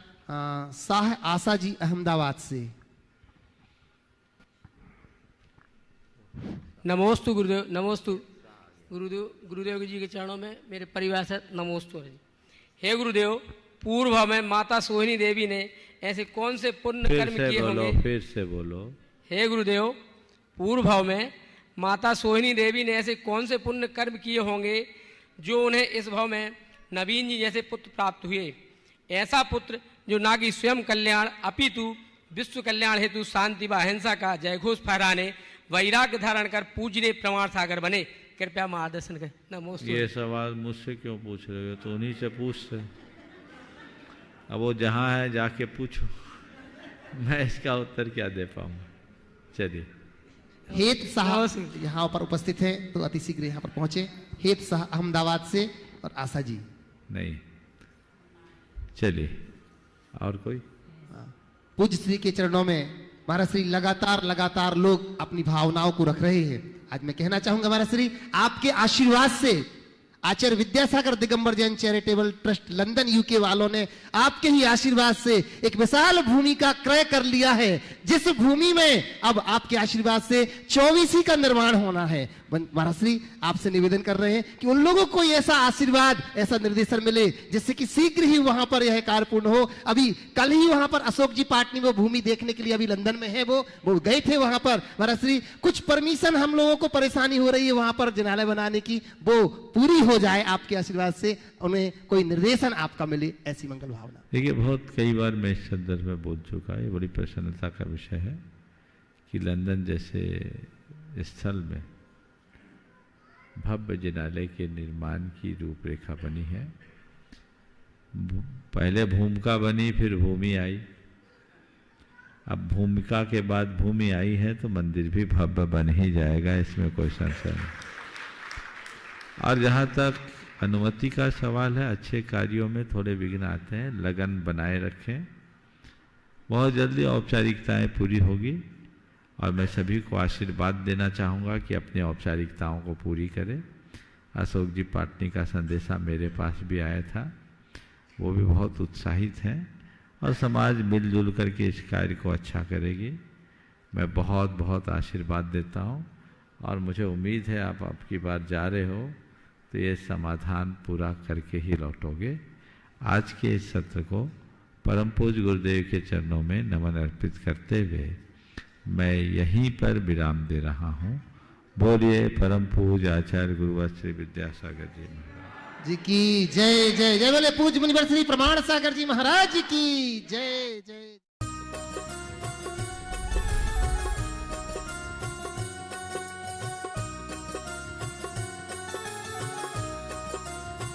शाह आशा जी अहमदाबाद से। नमोस्तु गुरुदेव। नमोस्तु गुरुदेव जी के चरणों में मेरे परिवार से नमोस्तु है। हे गुरुदेव, पूर्व में माता सोहिनी देवी ने ऐसे कौन से पुण्य कर्म किए होंगे? फिर से बोलो। हे गुरुदेव, पूर्व में माता सोहिनी देवी ने ऐसे कौन से पुण्य कर्म किए होंगे जो उन्हें इस भाव में नवीन जी जैसे पुत्र प्राप्त हुए? ऐसा पुत्र जो ना कि स्वयं कल्याण अपितु विश्व कल्याण हेतु शांति व अहिंसा का जयघोष फहराने, वैराग्य धारण कर पूजने प्रमाण सागर बने। कृपया मार्गदर्शन करें। नमोस्तु। ये सवाल मुझसे क्यों पूछ रहे हो? तो उन्हीं से पूछते। अब वो जहाँ है जाके पूछो, मैं इसका उत्तर क्या दे पाऊंगा। चलिए। हेत साहब यहाँ पर उपस्थित है, तो अति शीघ्र यहाँ पर पहुंचे। हेत साहब अहमदाबाद से, और आशा जी नहीं। चलिए, और कोई? पूज्य श्री के चरणों में महाराज श्री लगातार लोग अपनी भावनाओं को रख रहे हैं। आज मैं कहना चाहूंगा महाराज श्री, आपके आशीर्वाद से Acharya Vidyasagar Digambar Jain charitable trust London UK वालों ने आपके ही आशीर्वाद से एक विशाल भूमि का क्रय कर लिया है, जिस भूमि में अब आपके आशीर्वाद से 24 का निर्माण होना है। महाराज श्री आपसे निवेदन कर रहे हैं कि उन लोगों को ऐसा आशीर्वाद, ऐसा निर्देशन मिले जिससे कि शीघ्र ही वहां पर यह कार्य पूर्ण हो। अभी कल ही वहां पर अशोक जी पाटनी वो भूमि देखने के लिए अभी लंदन में है, वो गए थे वहां पर। महाराज श्री कुछ परमिशन हम लोगों को परेशानी हो रही है वहां पर जिनालय बनाने की, वो पूरी हो जाए आपके आशीर्वाद से, उन्हें कोई निर्देशन आपका मिले, ऐसी मंगल भावना। देखिए, बहुत कई बार मैं इस संदर्भ में बोल चुका है, बड़ी प्रसन्नता का विषय है कि लंदन जैसे स्थल में भव्य जिनालय के निर्माण की रूपरेखा बनी है। पहले भूमिका बनी, फिर भूमि आई। अब भूमिका के बाद भूमि आई है तो मंदिर भी भव्य बन ही जाएगा, इसमें कोई संशय नहीं। और जहाँ तक अनुमति का सवाल है, अच्छे कार्यों में थोड़े विघ्न आते हैं, लगन बनाए रखें। बहुत जल्दी औपचारिकताएं पूरी होगी, और मैं सभी को आशीर्वाद देना चाहूँगा कि अपनी औपचारिकताओं को पूरी करें। अशोक जी पाटनी का संदेशा मेरे पास भी आया था, वो भी बहुत उत्साहित हैं, और समाज मिलजुल करके इस कार्य को अच्छा करेगी। मैं बहुत बहुत आशीर्वाद देता हूँ, और मुझे उम्मीद है आप आपकी बार जा रहे हो तो ये समाधान पूरा करके ही लौटोगे। आज के इस सत्र को परम पूज्य गुरुदेव के चरणों में नमन अर्पित करते हुए मैं यहीं पर विराम दे रहा हूँ। बोलिए परम पूज्य आचार्य गुरुवर श्री विद्यासागर जी महाराज जी की जय जय जय। बोले पूज्य मुनिवर श्री प्रमाण सागर जी महाराज की जय जय।